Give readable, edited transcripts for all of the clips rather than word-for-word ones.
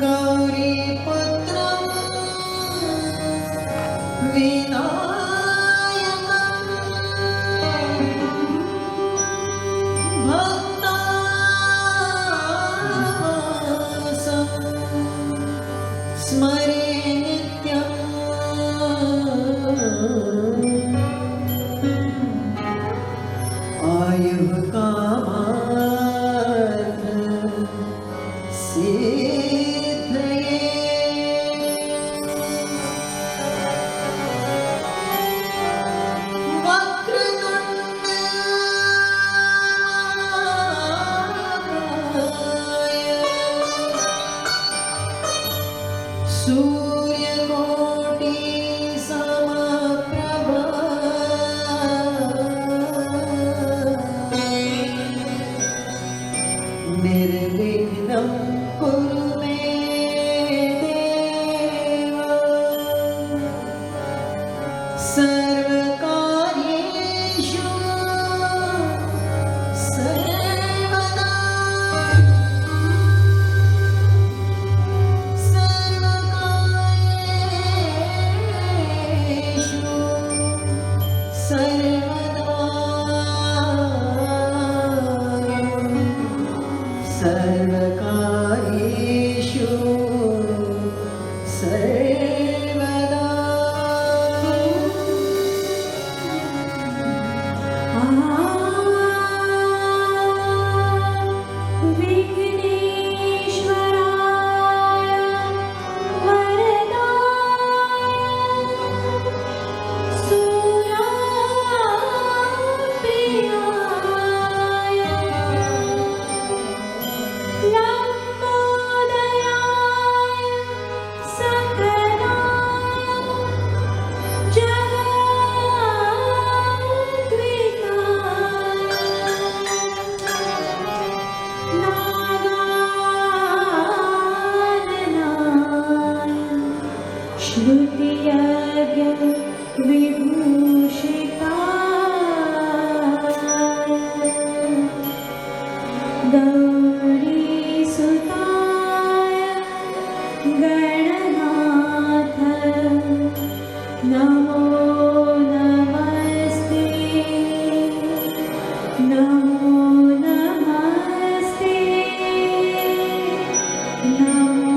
गौरीपुत्रं विनायकं भक्तानां स्मरे नित्यम् आयुः कामार्थ सिद्धये वक्रतुण्ड सूर्यकोटि समप्रभा निर्विघ्नं कुरु मे देव सर्वकार्येषु सर्वदा सर्वकार्येषु सर्वकार्येषु सर्वदा विघ्नेश्वराय वरदाय सूरप्रियाय लम्बोदराय सकलाय जगद्विकाय नागाननाय श्रुतियज्ञ विभूषिताय गौरीसुताय गणनाथ नमो नमस्ते नमो नमस्ते नमो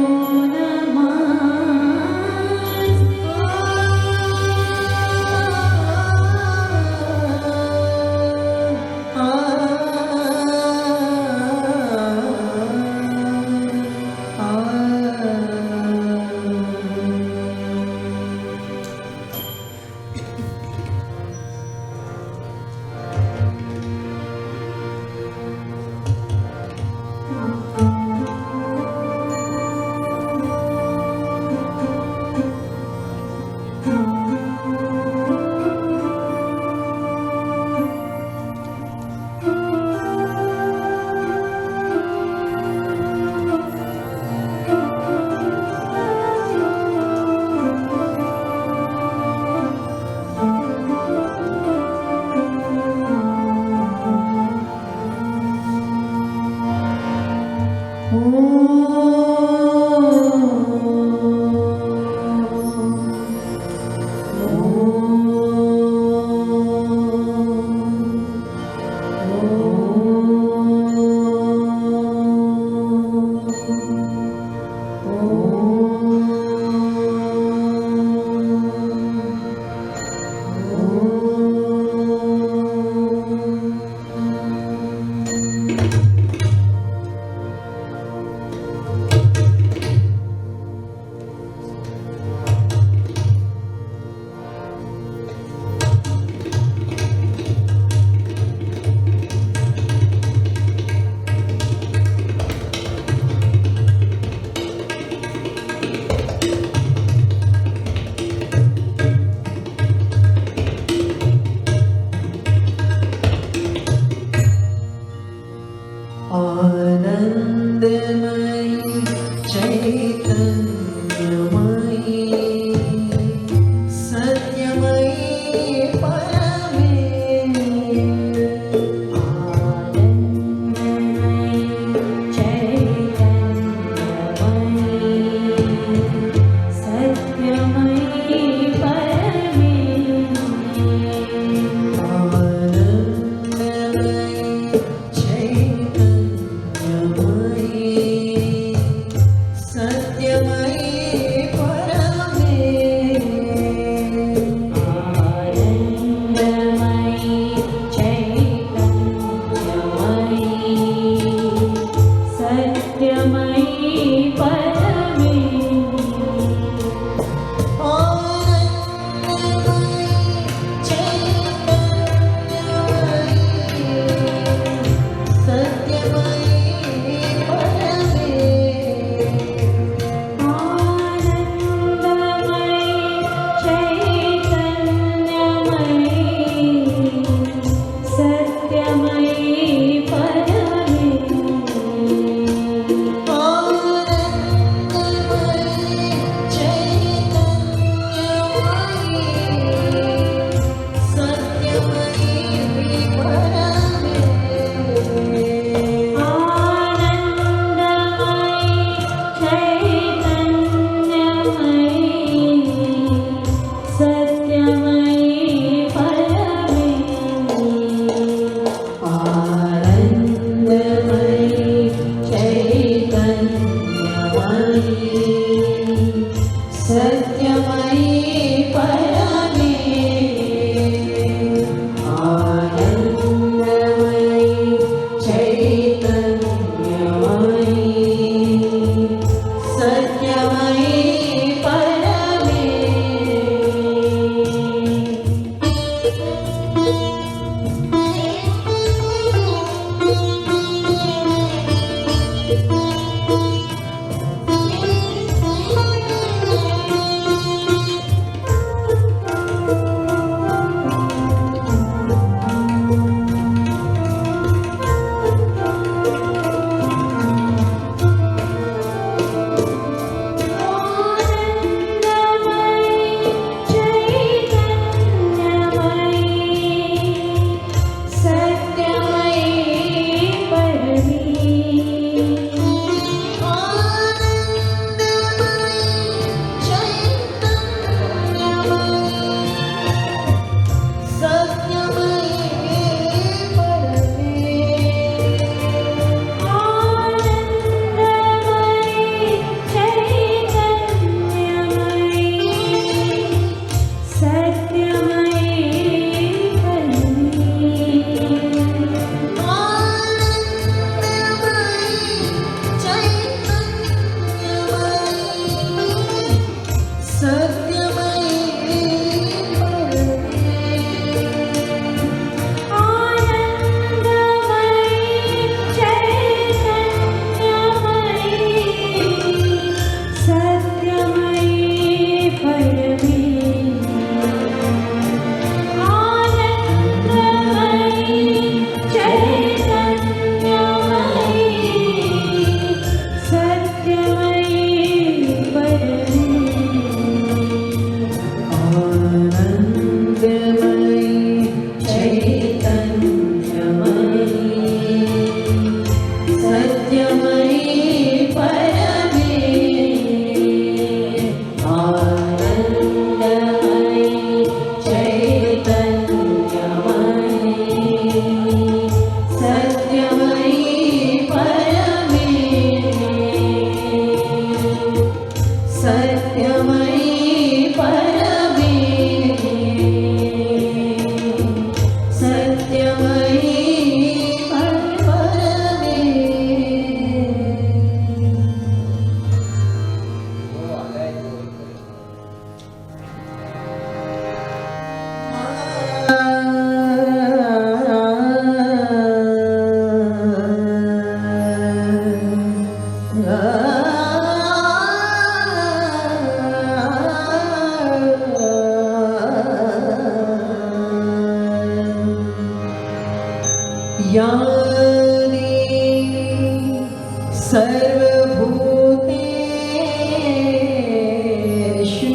सर्वभूतेषु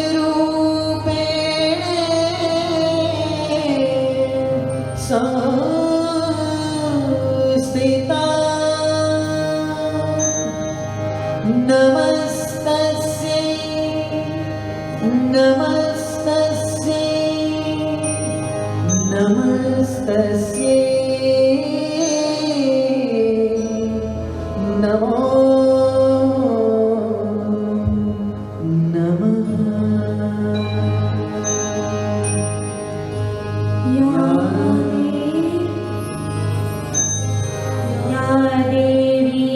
मातृरूपेण संस्थिता नमस्तस्यै नमस्तस्यै नमस्तस्यै नमो या देवी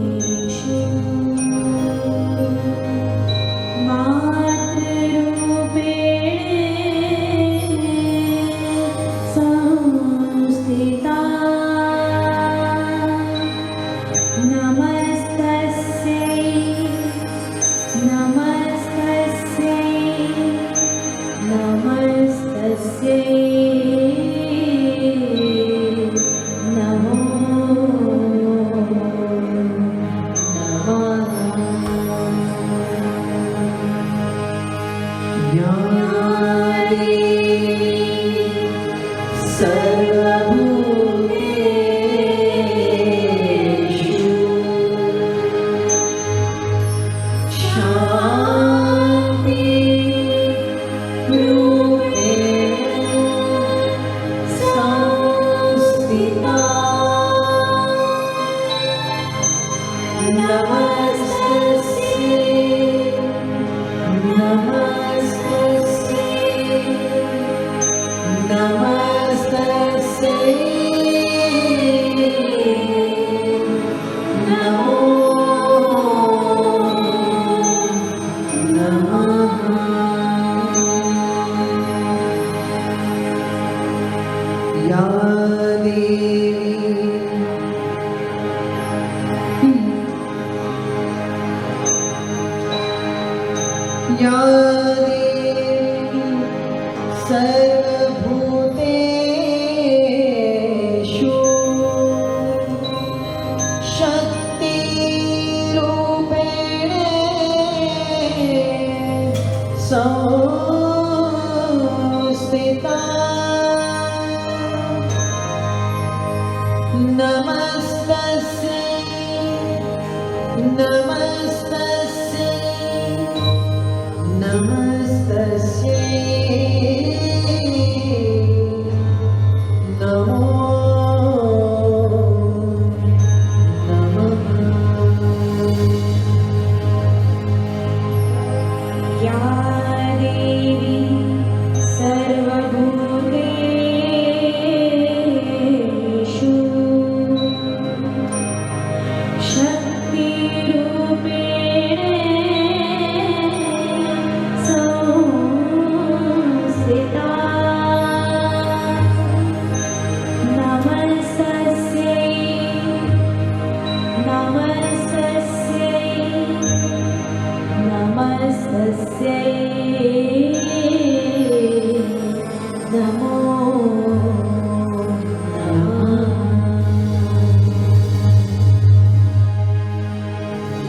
सर्वभूतेषु शक्तिरूपेण संस्थिता नमस्तस्यै नमस्तस्यै नमस्तस्यै नमो नमः या देवी सर्वभूतेषु शक्तिरूपेण संस्थिता नमस्तस्यै नमस्तस्यै नमस्तस्यै नमो नमः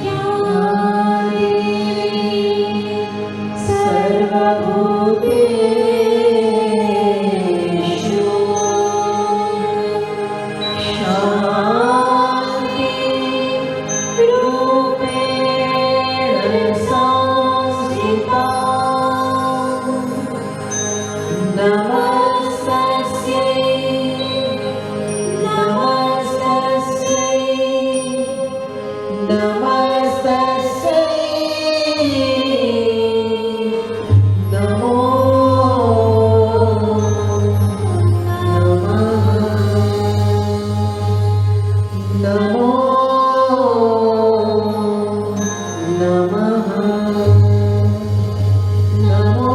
या देवी सर्वभूतेषु शान्तिरूपेण संस्थिता नमस्तस्यै नमस्तस्यै नमस्तस्यै नमो नमः नमो नमः नमो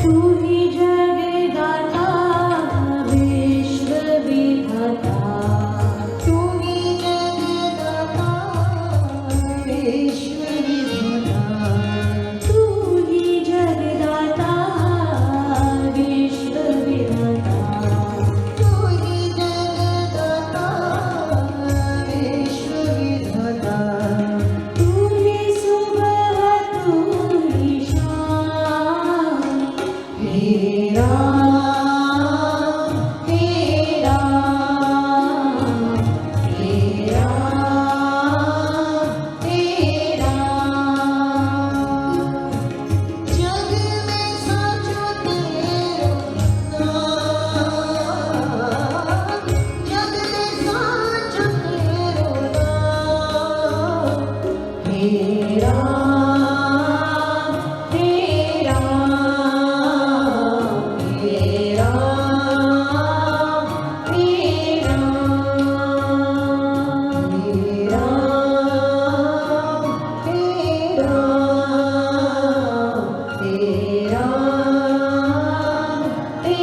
तू ही जगदाता विश्व विधाता तू ही जगदाता विश्व विधाता तू ही जगदाता विश्व विधाता तू ही जगदाता विश्व विधाता तू ही सुबह तू ही शाम हे राम हे राम हे राम हे राम जग में साचो तेरो नाम जग में साचो तेरो नाम हे राम हे राम हे राम हे राम हे राम हे राम हे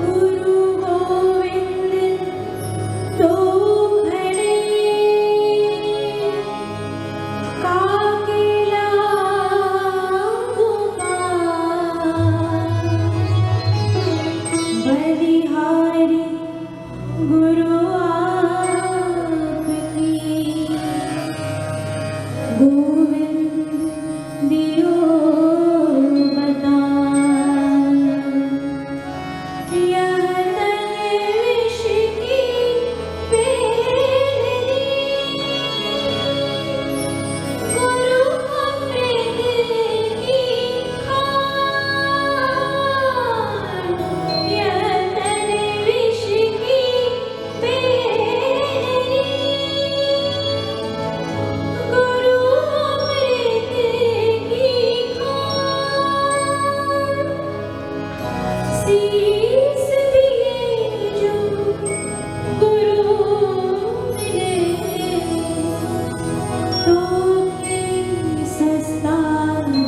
गुरु गोविंद दो खड़े काकेला बलिहारी गुरु आपकी गोविंद दियो बतान यह तन विष की बेलनी गुरु अमृत की खान यह तन विष की बेलनी गुरु अमृत की खान शीस दिए जो गुरु मिले तो के सस्ता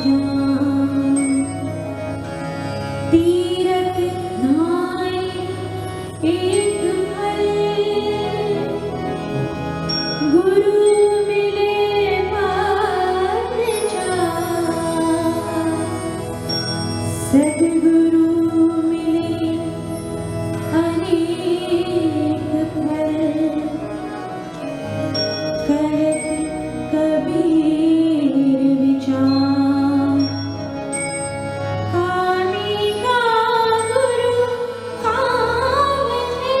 जान तीरथ नाई एक फल गुरु मिले पार चार सद्गुरु मिले अनेक फल करत कबीर विचार कामी का गुरु काम है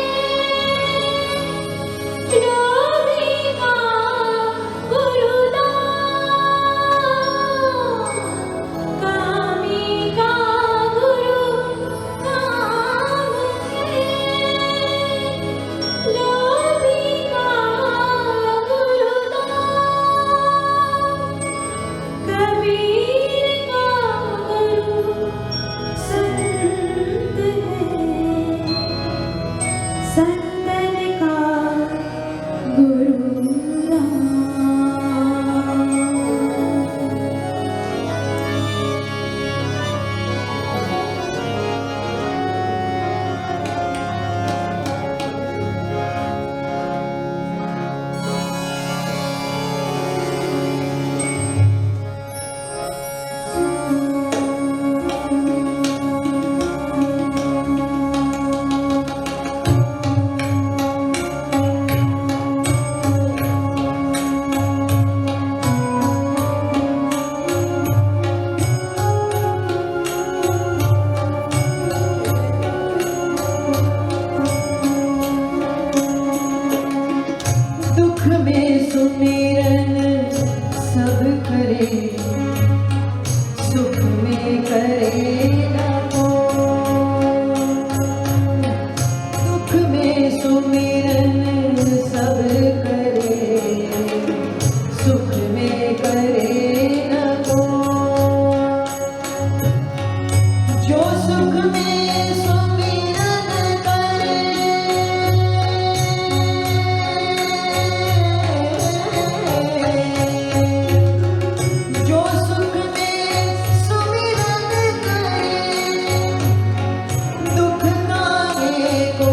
सुमिरन सब करे, सुख में करे न कोई। जो सुख में सुमिरन करे, जो सुख में सुमिरन करे, दुख काहे को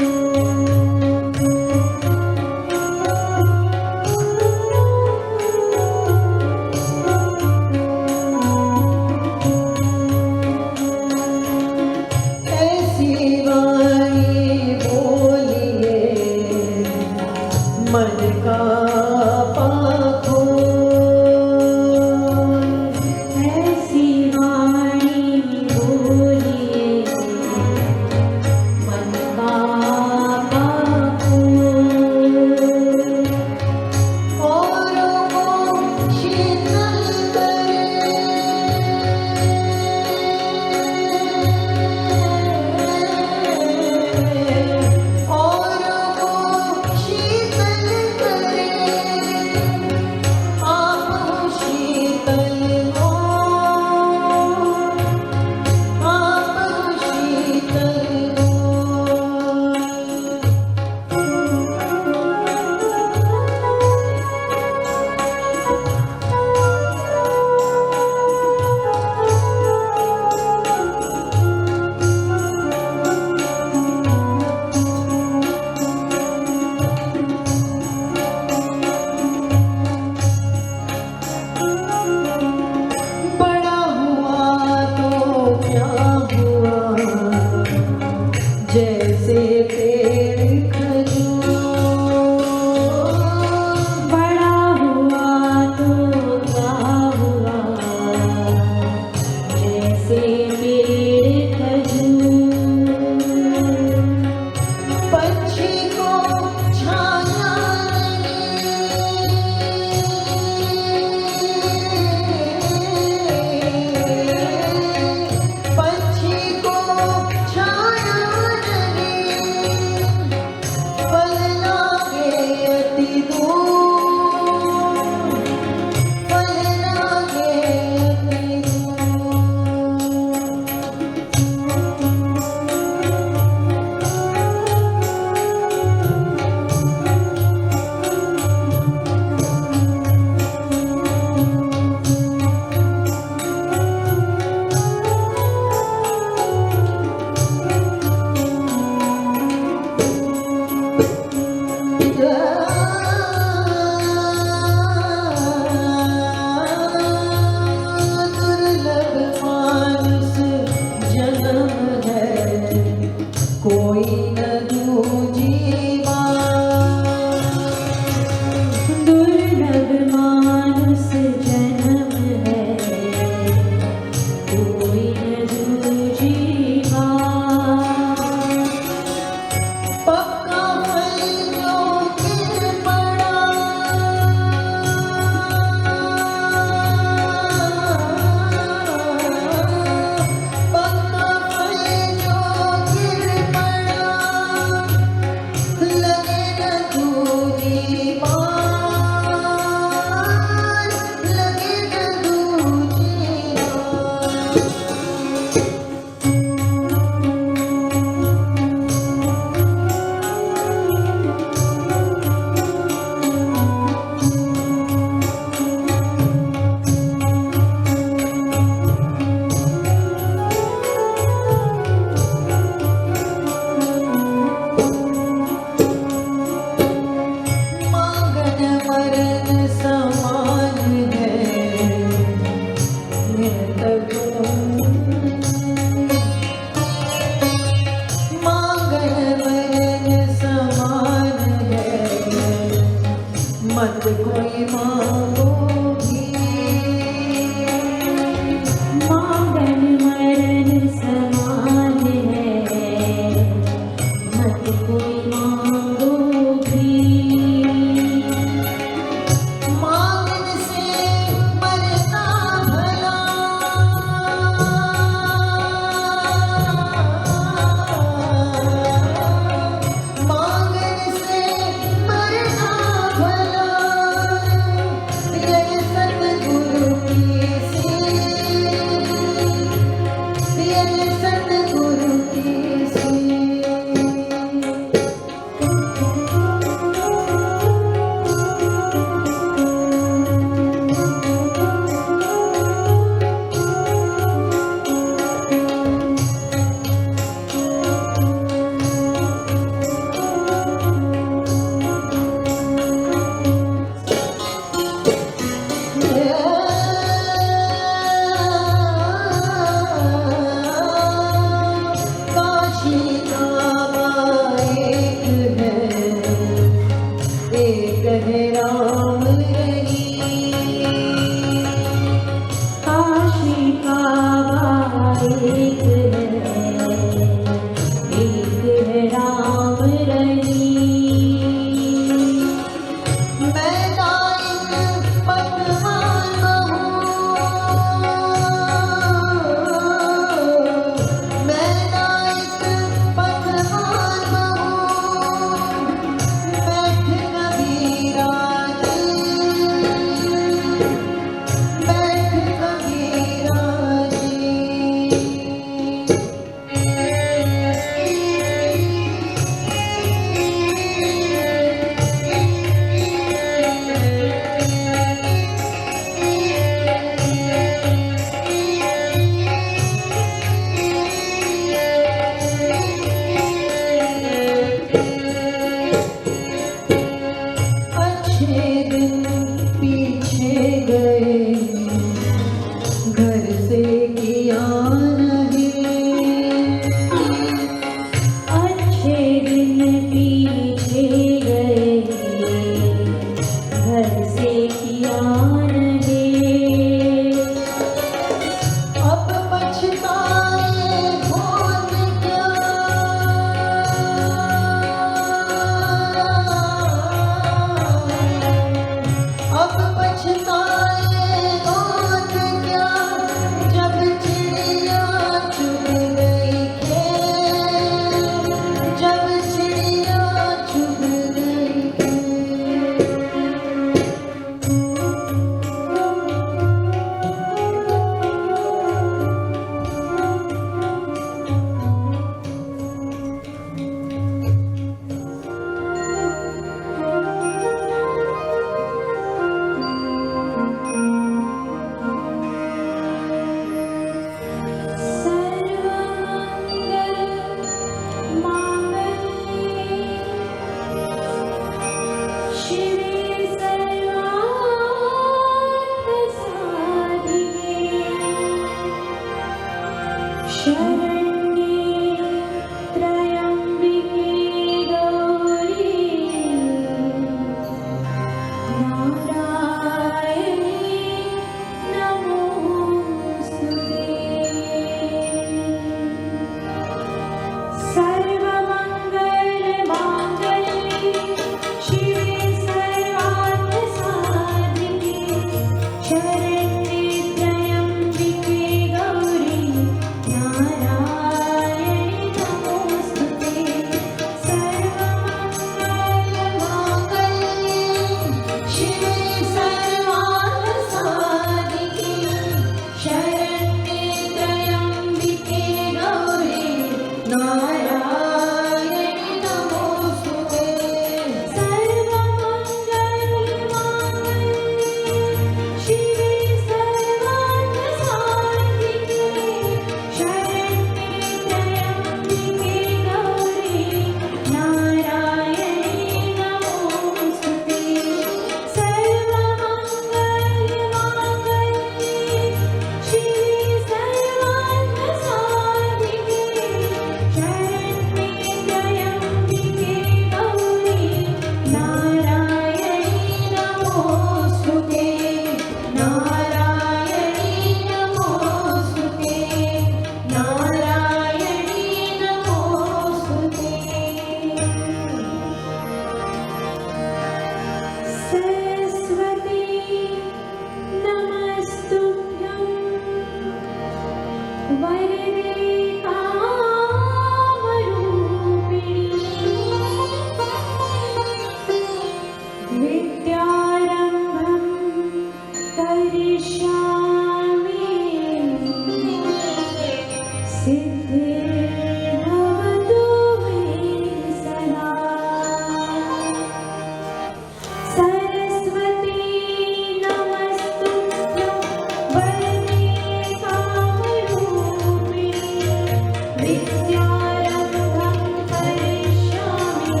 विद्यारम्भं करिष्यामि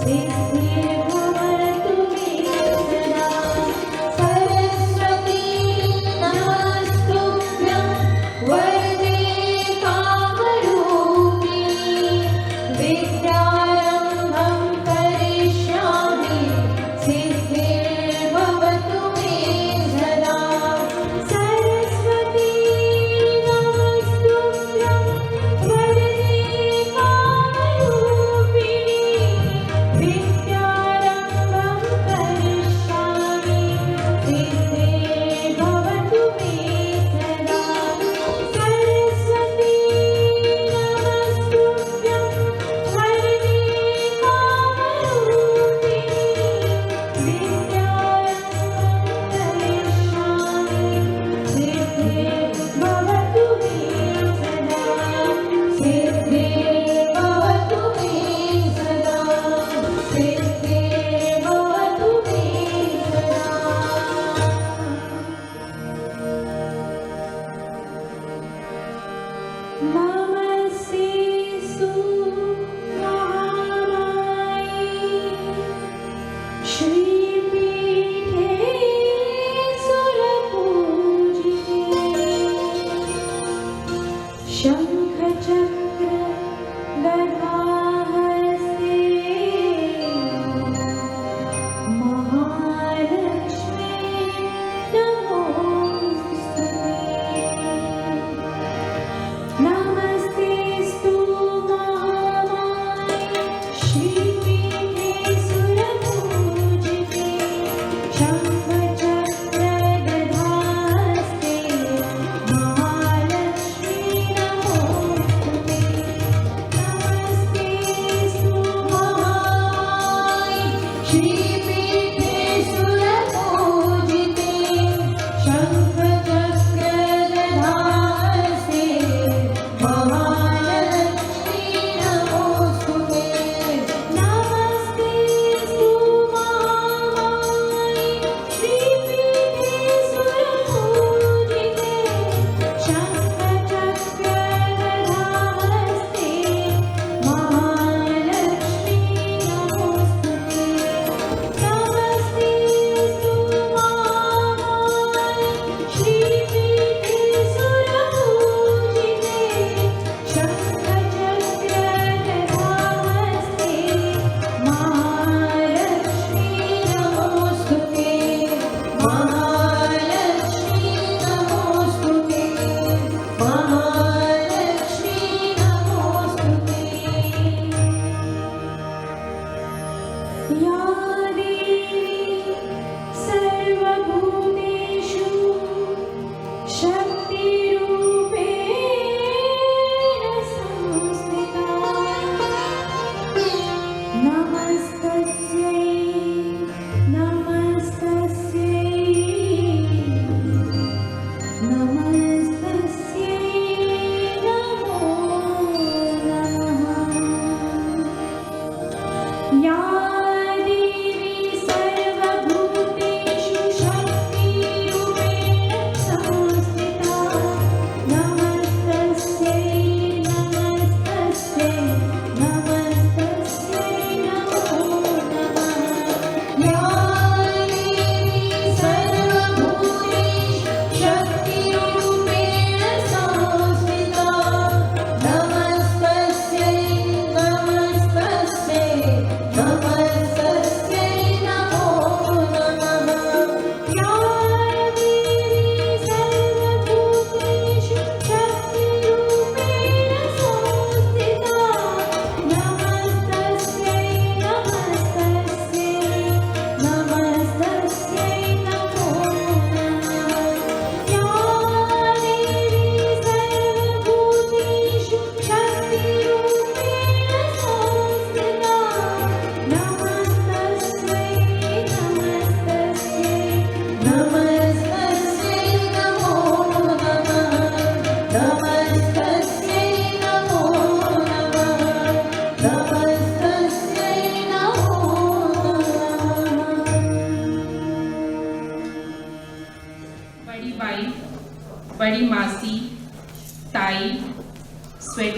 सिद्धिर्भवतु मे सदा सरस्वती नमस्तुभ्यं वरदे कामरूपिणि विद्यारम्भं करिष्यामि सिद्धिर्भवतु मे सदा सरस्वती नमस्तुभ्यं वरदे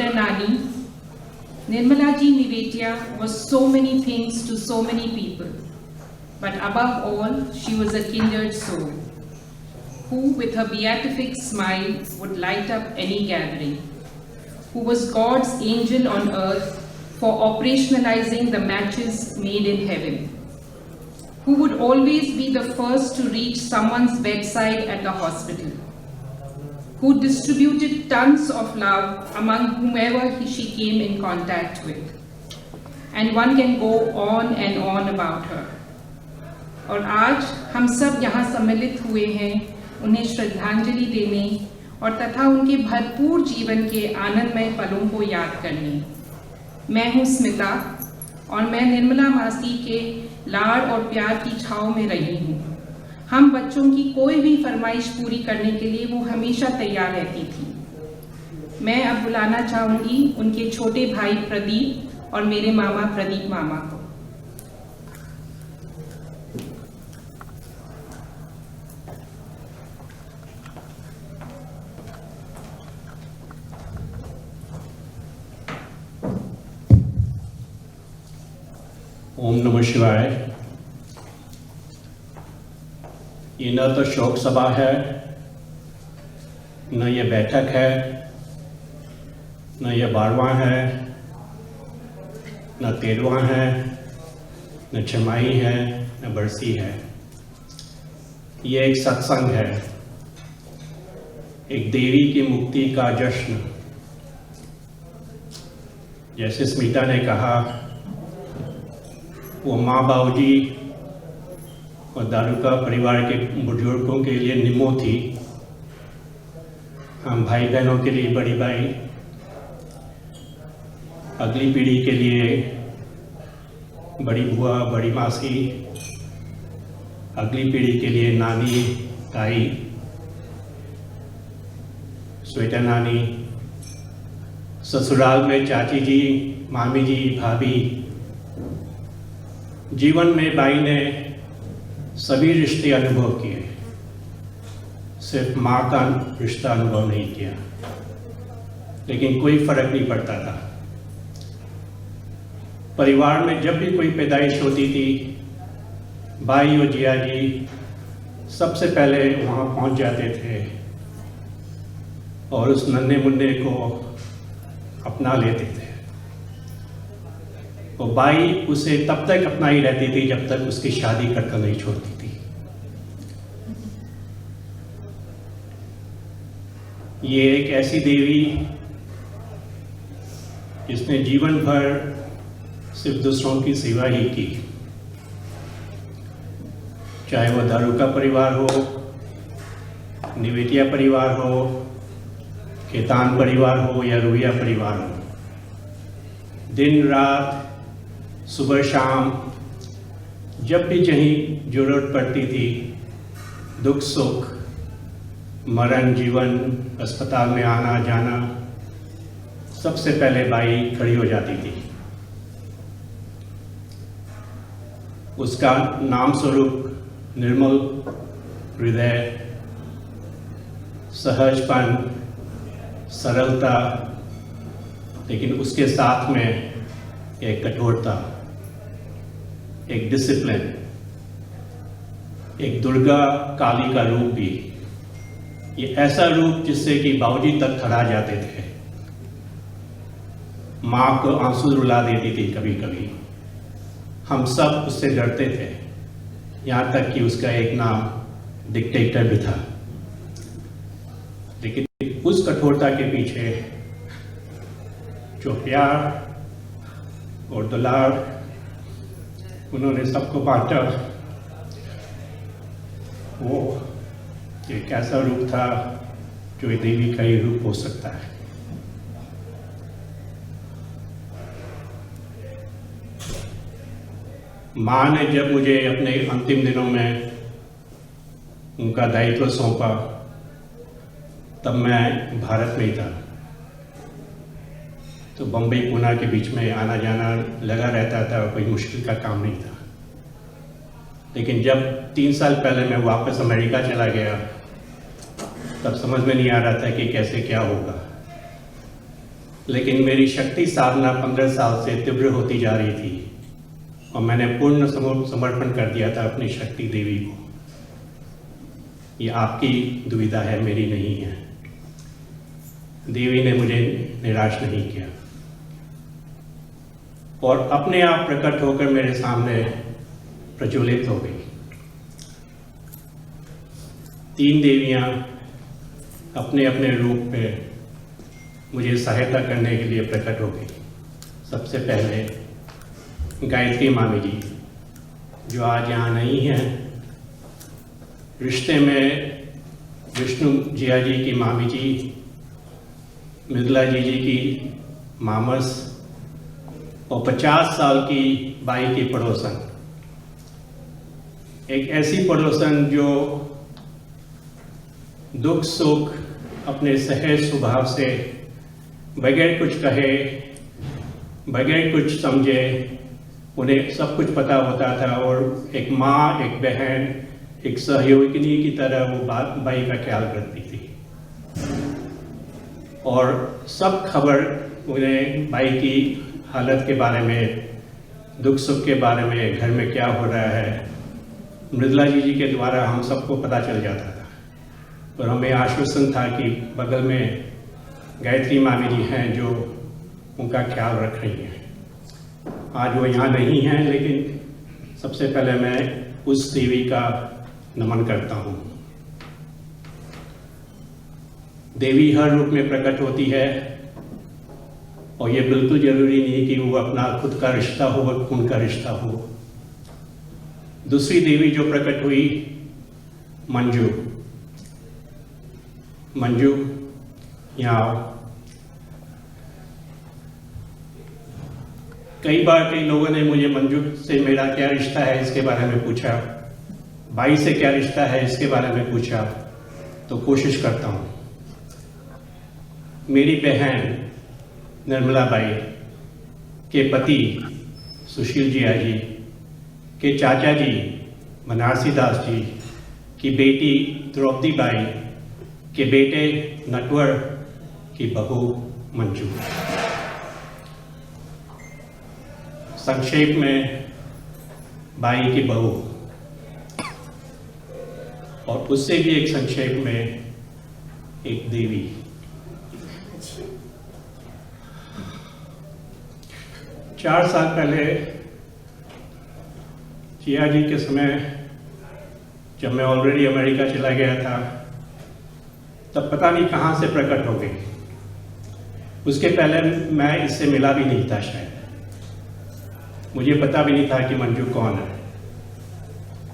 Sweater Nani, Nirmala Ji Nivetia was so many things to so many people, but above all, she was a kindred soul, who with her beatific smile would light up any gathering, who was God's angel on earth for operationalizing the matches made in heaven, who would always be the first to reach someone's bedside at the hospital, who distributed tons of love among whomever she came in contact with. And one can go on and on about her. और आज हम सब यहाँ सम्मिलित हुए हैं उन्हें श्रद्धांजलि देने और तथा उनके भरपूर जीवन के आनंदमय पलों को याद करने। मैं हूँ स्मिता और मैं निर्मला मासी के लाड़ और प्यार की छाँव में रही हूँ। हम बच्चों की कोई भी फरमाइश पूरी करने के लिए वो हमेशा तैयार रहती थी। मैं अब बुलाना चाहूँगी उनके छोटे भाई प्रदीप और मेरे मामा प्रदीप मामा को। ओम नमः शिवाय। ये न तो शोक सभा है, न ये बैठक है, न ये 12वां है, न 13वां है, न छमाही है, न बरसी है। ये एक सत्संग है, एक देवी की मुक्ति का जश्न। जैसे स्मिता ने कहा, वो माँ बाबूजी और दारुका परिवार के बुजुर्गों के लिए निमो थी, हम भाई बहनों के लिए बड़ी भाई, अगली पीढ़ी के लिए बड़ी बुआ, बड़ी मासी, अगली पीढ़ी के लिए नानी, ताई, स्वेटर नानी, ससुराल में चाची जी, मामी जी, भाभी। जीवन में बाई ने सभी रिश्ते अनुभव किए, सिर्फ माँ का रिश्ता अनुभव नहीं किया, लेकिन कोई फर्क नहीं पड़ता था। परिवार में जब भी कोई पैदाइश होती थी, बाई और जिया जी सबसे पहले वहाँ पहुँच जाते थे और उस नन्हे मुन्ने को अपना लेते थे। और बाई उसे तब तक अपनाई रहती थी जब तक उसकी शादी कर नहीं छोड़ती थी। ये एक ऐसी देवी जिसने जीवन भर सिर्फ दूसरों की सेवा ही की, चाहे वो दारुका परिवार हो, निवेटिया परिवार हो, खेतान परिवार हो या रुइया परिवार हो। दिन रात, सुबह शाम, जब भी कहीं जरूरत पड़ती थी, दुख सुख, मरण जीवन, अस्पताल में आना जाना, सबसे पहले बाई खड़ी हो जाती थी। उसका नाम स्वरूप निर्मल हृदय, सहजपन, सरलता, लेकिन उसके साथ में एक कठोरता, एक डिसिप्लिन, एक दुर्गा काली का रूप भी। ये ऐसा रूप जिससे कि बाबूजी तक थरा जाते थे, माँ को आंसू रुला देती थी कभी कभी। हम सब उससे डरते थे, यहाँ तक कि उसका एक नाम डिक्टेटर भी था। लेकिन उस कठोरता के पीछे जो प्यार और दुलार उन्होंने सबको बांटा, वो एक ऐसा रूप था जो देवी का ही रूप हो सकता है। माँ ने जब मुझे अपने अंतिम दिनों में उनका दायित्व सौंपा, तब मैं भारत में ही था। तो बम्बई पुणे के बीच में आना जाना लगा रहता था, कोई मुश्किल का काम नहीं था। लेकिन जब 3 साल पहले मैं वापस अमेरिका चला गया, तब समझ में नहीं आ रहा था कि कैसे क्या होगा। लेकिन मेरी शक्ति साधना 15 साल से तीव्र होती जा रही थी और मैंने पूर्ण समर्पण कर दिया था अपनी शक्ति देवी को। ये आपकी दुविधा है, मेरी नहीं है। देवी ने मुझे निराश नहीं किया और अपने आप प्रकट होकर मेरे सामने प्रज्वलित हो गई। 3 देवियां अपने अपने रूप में मुझे सहायता करने के लिए प्रकट हो गई। सबसे पहले गायत्री मामी जी, जो आज यहाँ नहीं हैं, रिश्ते में विष्णु जिया जी की मामी जी, मृदुला जी की मामस और 50 साल की बाई की पड़ोसन। एक ऐसी पड़ोसन जो दुख सुख अपने सहज स्वभाव से बगैर कुछ कहे, बगैर कुछ समझे, उन्हें सब कुछ पता होता था और एक माँ, एक बहन, एक सहयोगिनी की तरह वो बाई का ख्याल करती थी और सब खबर उन्हें बाई की हालत के बारे में, दुख सुख के बारे में, घर में क्या हो रहा है, मृदुला जी के द्वारा हम सबको पता चल जाता था। और हमें आश्वासन था कि बगल में गायत्री मामी जी हैं जो उनका ख्याल रख रही हैं। आज वो यहाँ नहीं हैं, लेकिन सबसे पहले मैं उस देवी का नमन करता हूँ। देवी हर रूप में प्रकट होती है और ये बिल्कुल जरूरी नहीं कि वो अपना खुद का रिश्ता हो, खून का रिश्ता हो। दूसरी देवी जो प्रकट हुई, मंजू। मंजू, यहाँ आओ। कई बार कई लोगों ने मुझे मंजू से मेरा क्या रिश्ता है इसके बारे में पूछा, बाई से क्या रिश्ता है इसके बारे में पूछा, तो कोशिश करता हूँ। मेरी बहन निर्मला बाई के पति सुशील जिया जी के चाचा जी बनारसी दास जी की बेटी द्रौपदी बाई के बेटे नटवर की बहू मंजू। संक्षेप में बाई की बहू, और उससे भी एक संक्षेप में एक देवी। चार साल पहले जिया जी के समय, जब मैं ऑलरेडी अमेरिका चला गया था, तब पता नहीं कहाँ से प्रकट हो गई। उसके पहले मैं इससे मिला भी नहीं था, शायद मुझे पता भी नहीं था कि मंजू कौन है।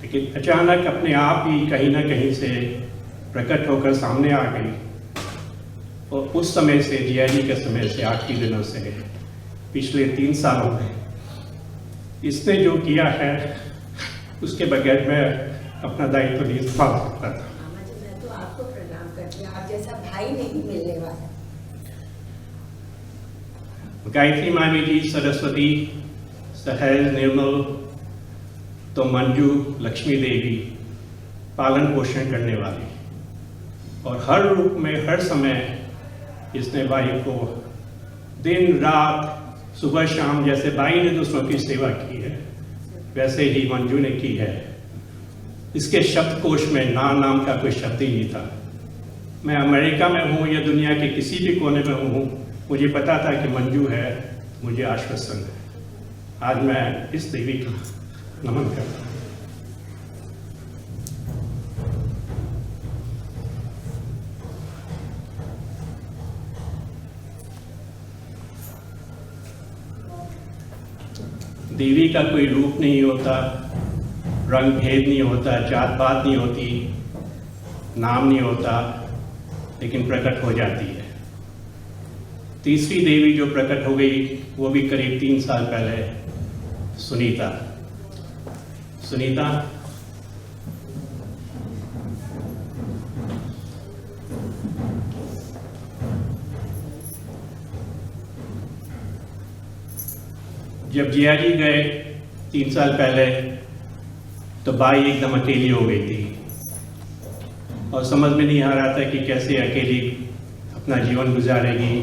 लेकिन अचानक अपने आप ही कहीं ना कहीं से प्रकट होकर सामने आ गई और उस समय से, जिया जी के समय से, आखिरी दिनों से पिछले 3 सालों में इसने जो किया है उसके बगैर मैं अपना दायित्व नहीं संभाल सकता था। मामा जी, मैं तो आपको प्रणाम करती हूँ, आप जैसा भाई नहीं मिलने वाला। गायत्री मामी जी सरस्वती, सहज, निर्मल, तो मंजू लक्ष्मी देवी पालन पोषण करने वाली, और हर रूप में हर समय इसने बाई को दिन रात सुबह शाम, जैसे बाई ने दूसरों की सेवा की है वैसे ही मंजू ने की है। इसके शब्दकोश में ना नाम का कोई शब्द ही नहीं था। मैं अमेरिका में हूँ या दुनिया के किसी भी कोने में हूँ, मुझे पता था कि मंजू है, मुझे आश्वासन है। आज मैं इस देवी का नमन करता हूँ। देवी का कोई रूप नहीं होता, रंग भेद नहीं होता, जात पात नहीं होती, नाम नहीं होता, लेकिन प्रकट हो जाती है। तीसरी देवी जो प्रकट हो गई वो भी करीब 3 साल पहले, सुनीता। सुनीता जब जिया जी गए 3 साल पहले, तो बाई एकदम अकेली हो गई थी और समझ में नहीं आ रहा था कि कैसे अकेली अपना जीवन गुजारेगी।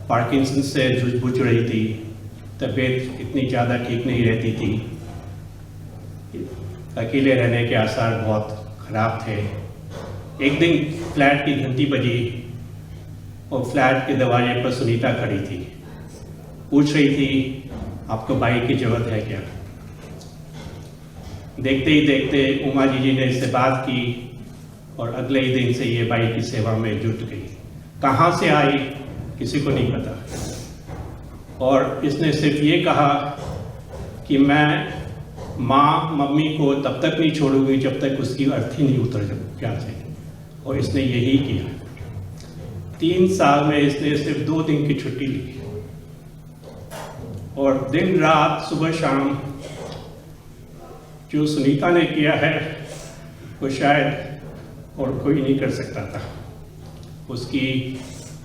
पार्किंसन से जूझ रही थी, तबीयत इतनी ज़्यादा ठीक नहीं रहती थी, अकेले रहने के आसार बहुत ख़राब थे। एक दिन फ्लैट की घंटी बजी और फ्लैट के दरवाजे पर सुनीता खड़ी थी। पूछ रही थी, आपको बाइक की ज़रूरत है क्या? देखते ही देखते उमा जी ने इससे बात की और अगले ही दिन से ये बाई की सेवा में जुट गई। कहाँ से आई किसी को नहीं पता, और इसने सिर्फ ये कहा कि मैं माँ मम्मी को तब तक नहीं छोड़ूंगी जब तक उसकी अर्थी नहीं उतर जाए, और इसने यही किया। 3 साल में इसने सिर्फ 2 दिन की छुट्टी ली और दिन रात सुबह शाम जो सुनीता ने किया है वो शायद और कोई नहीं कर सकता था। उसकी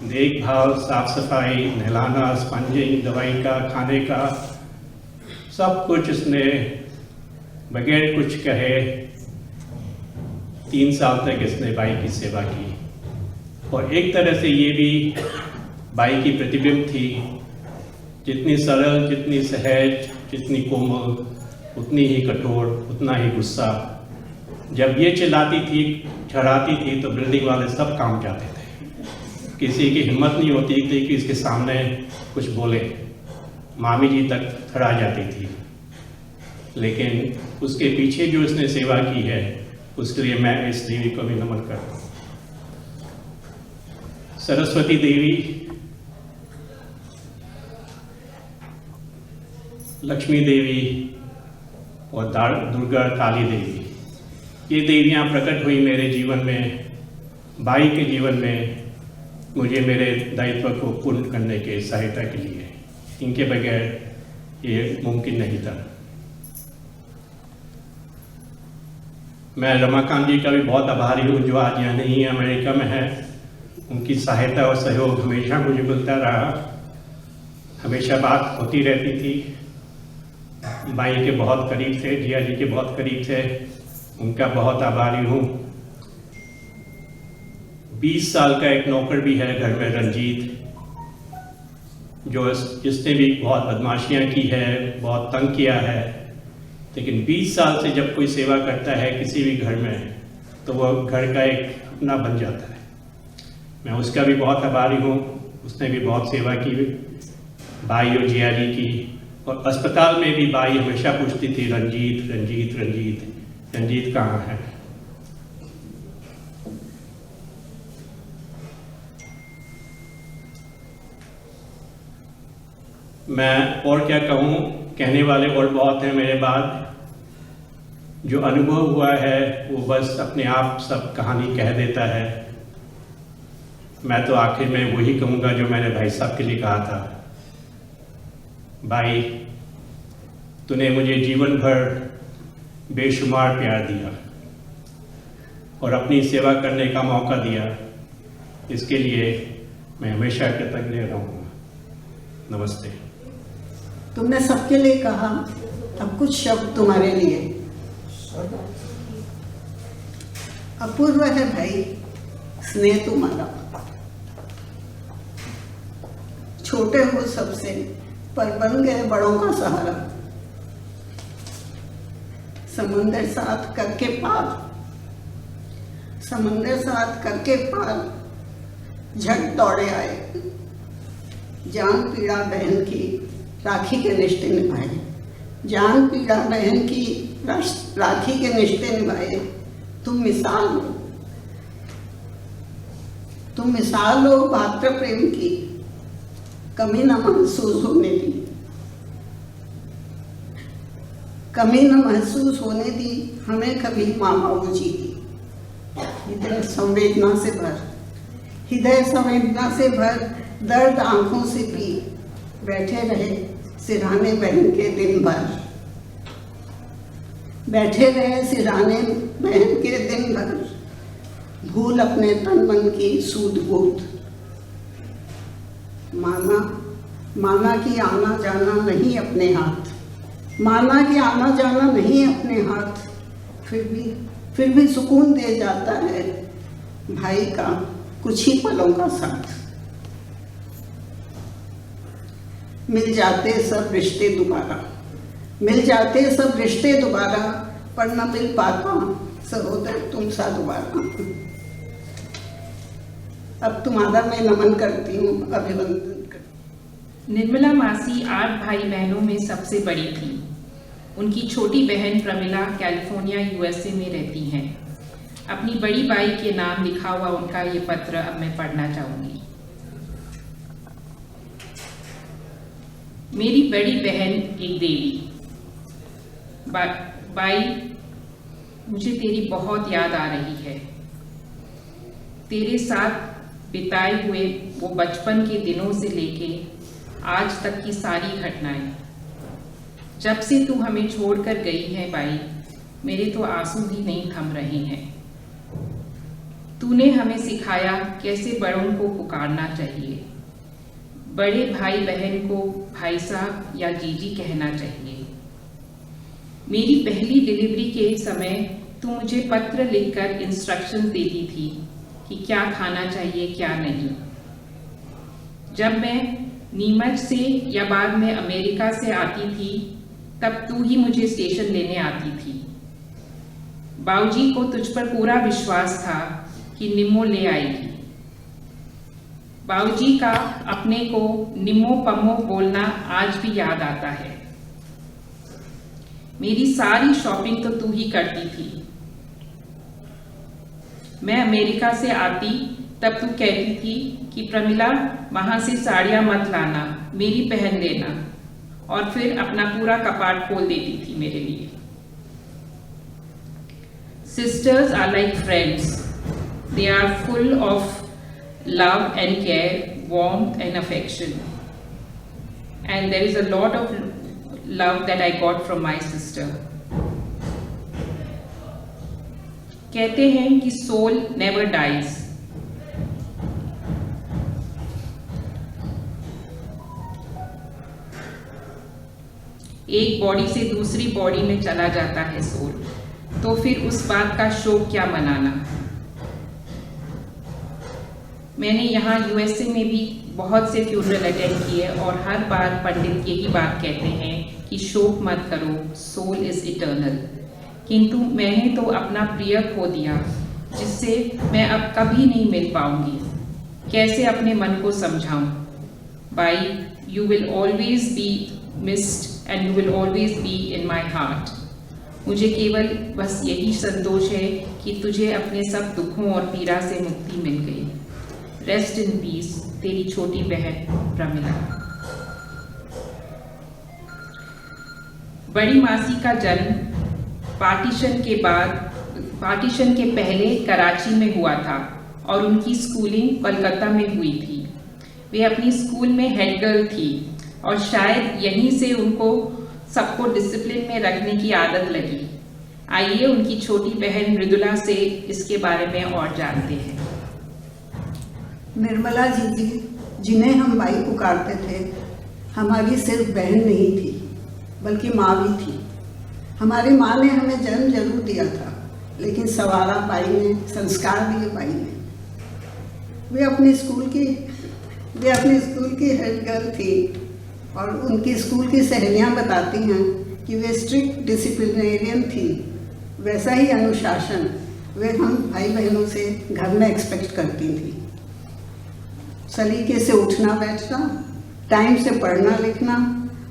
देखभाल, साफ सफाई, नहलाना, स्पंजिंग, दवाई का, खाने का, सब कुछ इसने बगैर कुछ कहे 3 साल तक इसने बाई की सेवा की। और एक तरह से ये भी बाई की प्रतिबिंब थी, जितनी सरल, जितनी सहज, जितनी कोमल, उतनी ही कठोर, उतना ही गुस्सा। जब ये चिल्लाती थी, छड़ाती थी तो बिल्डिंग वाले सब काम जाते थे। किसी की हिम्मत नहीं होती थी कि इसके सामने कुछ बोले। मामी जी तक थड़ा जाती थी। लेकिन उसके पीछे जो इसने सेवा की है उसके लिए मैं इस देवी को भी नमन करता हूँ। सरस्वती देवी, लक्ष्मी देवी और दुर्गा काली देवी, ये देवियाँ प्रकट हुई मेरे जीवन में, बाई के जीवन में, मुझे मेरे दायित्व को पूर्ण करने के सहायता के लिए। इनके बगैर ये मुमकिन नहीं था। मैं रमाकांत जी का भी बहुत आभारी हूँ जो आज यहाँ नहीं है, अमेरिका में है। उनकी सहायता और सहयोग हमेशा मुझे मिलता रहा, हमेशा बात होती रहती थी। बाई के बहुत करीब थे, जिया जी के बहुत करीब थे, उनका बहुत आभारी हूँ। 20 साल का एक नौकर भी है घर में, रंजीत, जो जिसने भी बहुत बदमाशियाँ की है, बहुत तंग किया है, लेकिन 20 साल से जब कोई सेवा करता है किसी भी घर में तो वह घर का एक अपना बन जाता है। मैं उसका भी बहुत आभारी हूँ। उसने भी बहुत सेवा की बाई और जिया जी की। और अस्पताल में भी बाई हमेशा पूछती थी, रंजीत रंजीत रंजीत रंजीत कहाँ है। मैं और क्या कहूँ, कहने वाले और बहुत हैं मेरे बाद। जो अनुभव हुआ है वो बस अपने आप सब कहानी कह देता है। मैं तो आखिर में वही कहूँगा जो मैंने भाई साहब के लिए कहा था, भाई तूने मुझे जीवन भर बेशुमार प्यार दिया और अपनी सेवा करने का मौका दिया, इसके लिए मैं हमेशा कृतज्ञ रहूँगा। नमस्ते। तुमने सबके लिए कहा, अब कुछ शब्द तुम्हारे लिए। अपूर्व है भाई स्नेह तुम्हारा, छोटे हो सबसे पर बन गए बड़ों का सहारा। समंदर साथ करके पार, समंदर साथ करके पार झट दौड़े आए। जान पीड़ा बहन की राखी के रिश्ते निभाए, जान पीड़ा बहन की राखी के रिश्ते निभाए। तुम मिसाल हो, तुम मिसाल हो भातृ प्रेम की, कमी न महसूस होने दी, कमी न महसूस होने दी हमें कभी माँ बाबू जी की। हृदय संवेदना से भर, हृदय संवेदना से भर दर्द आंखों से पी बैठे रहे सिरहाने बहन के दिन भर, बैठे रहे सिरहाने बहन के दिन भर। भूल अपने तन मन की सूद बूद, माना कि आना जाना नहीं अपने हाथ, माना कि आना जाना नहीं अपने हाथ। फिर भी सुकून दे जाता है भाई का कुछ ही पलों का साथ। मिल जाते सब रिश्ते दोबारा, मिल जाते सब रिश्ते दोबारा, पर न मिल पाता सहोदर तुम सा दोबारा। अब तुम्हारा मैं नमन करती हूँ, अभिवंदन करती निर्मला मासी 8 भाई बहनों में सबसे बड़ी थी। उनकी छोटी बहन प्रमिला कैलिफोर्निया यूएसए में रहती हैं। अपनी बड़ी बाई के नाम लिखा हुआ उनका ये पत्र अब मैं पढ़ना चाहूंगी। मेरी बड़ी बहन एक देवी, बाई मुझे तेरी बहुत याद आ रही है। तेरे साथ बिताए हुए वो बचपन के दिनों से लेके आज तक की सारी घटनाएं। जब से तू हमें छोड़कर गई है बाई, मेरे तो आंसू भी नहीं थम रहे हैं। तूने हमें सिखाया कैसे बड़ों को पुकारना चाहिए, बड़े भाई बहन को भाई साहब या जीजी कहना चाहिए। मेरी पहली डिलीवरी के समय तू मुझे पत्र लिखकर इंस्ट्रक्शन देती थी कि क्या खाना चाहिए क्या नहीं। जब मैं नीमच से या बाद में अमेरिका से आती थी तब तू ही मुझे स्टेशन लेने आती थी। बाऊजी को तुझ पर पूरा विश्वास था कि निम्मो ले आएगी। बाऊजी का अपने को निम्मो पम्मो बोलना आज भी याद आता है। मेरी सारी शॉपिंग तो तू ही करती थी। मैं अमेरिका से आती तब तू कहती थी कि प्रमिला वहां से साड़ियां मत लाना, मेरी पहन लेना, और फिर अपना पूरा कपाट खोल देती थी मेरे लिए। Sisters are like friends. They are full of love and care, warmth and affection. And there is a lot of love that I got from my sister. कहते हैं कि soul never dies. एक बॉडी से दूसरी body में चला जाता है सोल, तो फिर उस बात का शोक क्या मनाना। मैंने यहाँ यूएसए में भी बहुत से फ्यूनरल अटेंड किए और हर बार पंडित यही बात कहते हैं कि शोक मत करो, सोल इज इटर्नल। किंतु मैंने तो अपना प्रिय खो दिया जिससे मैं अब कभी नहीं मिल पाऊंगी। कैसे अपने मन को समझाऊं? By, you will always be missed and you will always be in my heart. मुझे केवल बस यही संतोष है कि तुझे अपने सब दुखों और पीड़ा से मुक्ति मिल गई। रेस्ट इन पीस, तेरी छोटी बहन प्रमिला। बड़ी मासी का जन्म पार्टीशन के पहले कराची में हुआ था और उनकी स्कूलिंग कोलकाता में हुई थी। वे अपनी स्कूल में हेड गर्ल थी और शायद यहीं से उनको सबको डिसिप्लिन में रखने की आदत लगी। आइए उनकी छोटी बहन मृदुला से इसके बारे में और जानते हैं। निर्मला जी जिन्हें हम बाई पुकारते थे, हमारी सिर्फ बहन नहीं थी बल्कि माँ भी थी। हमारी माँ ने हमें जन्म जरूर दिया था, लेकिन सवारा बाई ने, संस्कार दिए बाई ने। वे अपने स्कूल की हेड गर्ल थी और उनकी स्कूल की सहेलियाँ बताती हैं कि वे स्ट्रिक्ट डिसिप्लिनेरियन थी। वैसा ही अनुशासन वे हम भाई बहनों से घर में एक्सपेक्ट करती थी। सलीके से उठना बैठना, टाइम से पढ़ना लिखना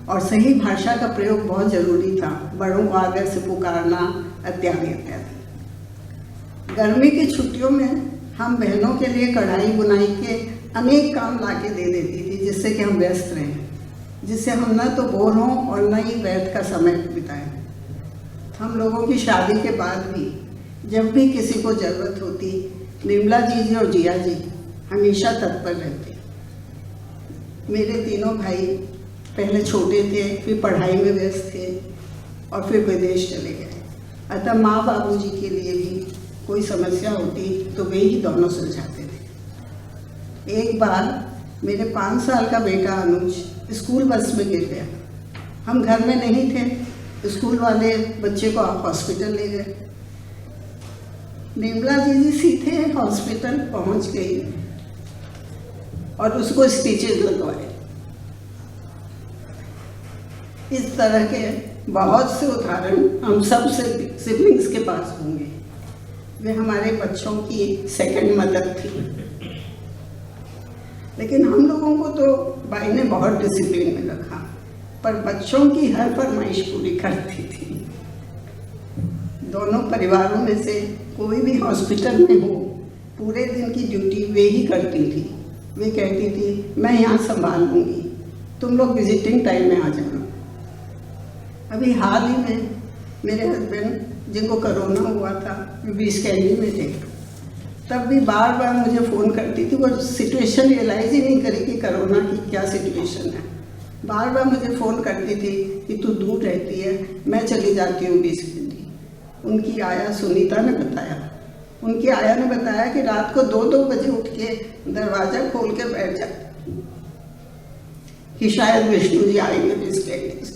और सही भाषा का प्रयोग बहुत ज़रूरी था। बड़ों को आदर से पुकारना इत्यादि इत्यादि। गर्मी की छुट्टियों में हम बहनों के लिए कढ़ाई बुनाई के अनेक काम लाके दे देती थी, जिससे कि हम व्यस्त रहें, जिससे हम न तो बोर हों और न ही व्यर्थ का समय बिताएं। हम लोगों की शादी के बाद भी जब भी किसी को ज़रूरत होती, निर्मला जी और जिया जी हमेशा तत्पर रहते। मेरे तीनों भाई पहले छोटे थे, फिर पढ़ाई में व्यस्त थे और फिर विदेश चले गए। अतः माँ बाबूजी के लिए भी कोई समस्या होती तो वे ही दोनों सुलझाते थे। एक बार मेरे 5 साल का बेटा अनुज स्कूल बस में गिर गया। हम घर में नहीं थे, स्कूल वाले बच्चे को हॉस्पिटल ले गए। निर्मला जी सीधे हॉस्पिटल पहुंच गई और उसको स्टिचेस लगवाए। इस तरह के बहुत से उदाहरण हम सब सिबलिंग्स के पास होंगे। वे हमारे बच्चों की सेकंड मदर थी, लेकिन हम लोगों को तो बाई ने बहुत डिसिप्लिन में रखा, पर बच्चों की हर फरमाइश पूरी करती थी। दोनों परिवारों में से कोई भी हॉस्पिटल में हो, पूरे दिन की ड्यूटी वे ही करती थी। वे कहती थी, मैं यहाँ संभाल लूँगी, तुम लोग विजिटिंग टाइम में आ जाना। अभी हाल ही में मेरे हस्बैंड जिनको कोरोना हुआ था, वे भी स्कैनिंग में थे, तब भी बार बार मुझे फ़ोन करती थी। वो सिचुएशन रियलाइज़ ही नहीं करी कि कोरोना की क्या सिचुएशन है। बार बार मुझे फ़ोन करती थी कि तू दूर रहती है, मैं चली जाती हूँ 20 दिन। उनकी आया सुनीता ने बताया, उनकी आया ने बताया कि रात को 2-2 बजे उठ के दरवाज़ा खोल के बैठ जाती कि शायद विष्णु जी आएंगे विजिट।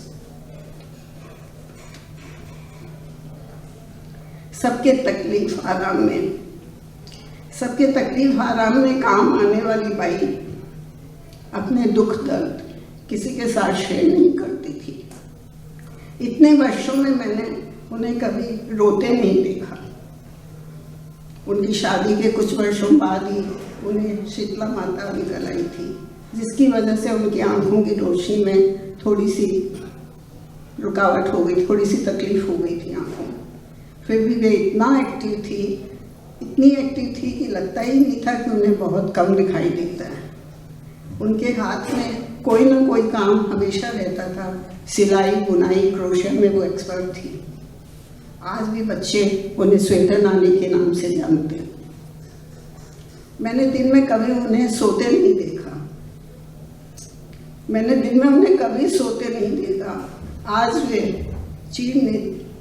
सबके तकलीफ आराम में काम आने वाली बाई अपने दुख दर्द किसी के साथ शेयर नहीं करती थी। इतने वर्षों में मैंने उन्हें कभी रोते नहीं देखा। उनकी शादी के कुछ वर्षों बाद ही उन्हें शीतला माता निकल आई थी, जिसकी वजह से उनकी आंखों की रोशनी में थोड़ी सी रुकावट हो गई, थोड़ी सी तकलीफ हो गई थी आंखों में। फिर भी वे इतनी एक्टिव थी कि लगता ही नहीं था कि उन्हें बहुत कम दिखाई देता है। उनके हाथ में कोई ना कोई काम हमेशा रहता था। सिलाई, बुनाई, क्रोशे में वो एक्सपर्ट थी। आज भी बच्चे उन्हें स्वेटर नानी के नाम से जानते हैं। मैंने दिन में कभी उन्हें सोते नहीं देखा। आज वे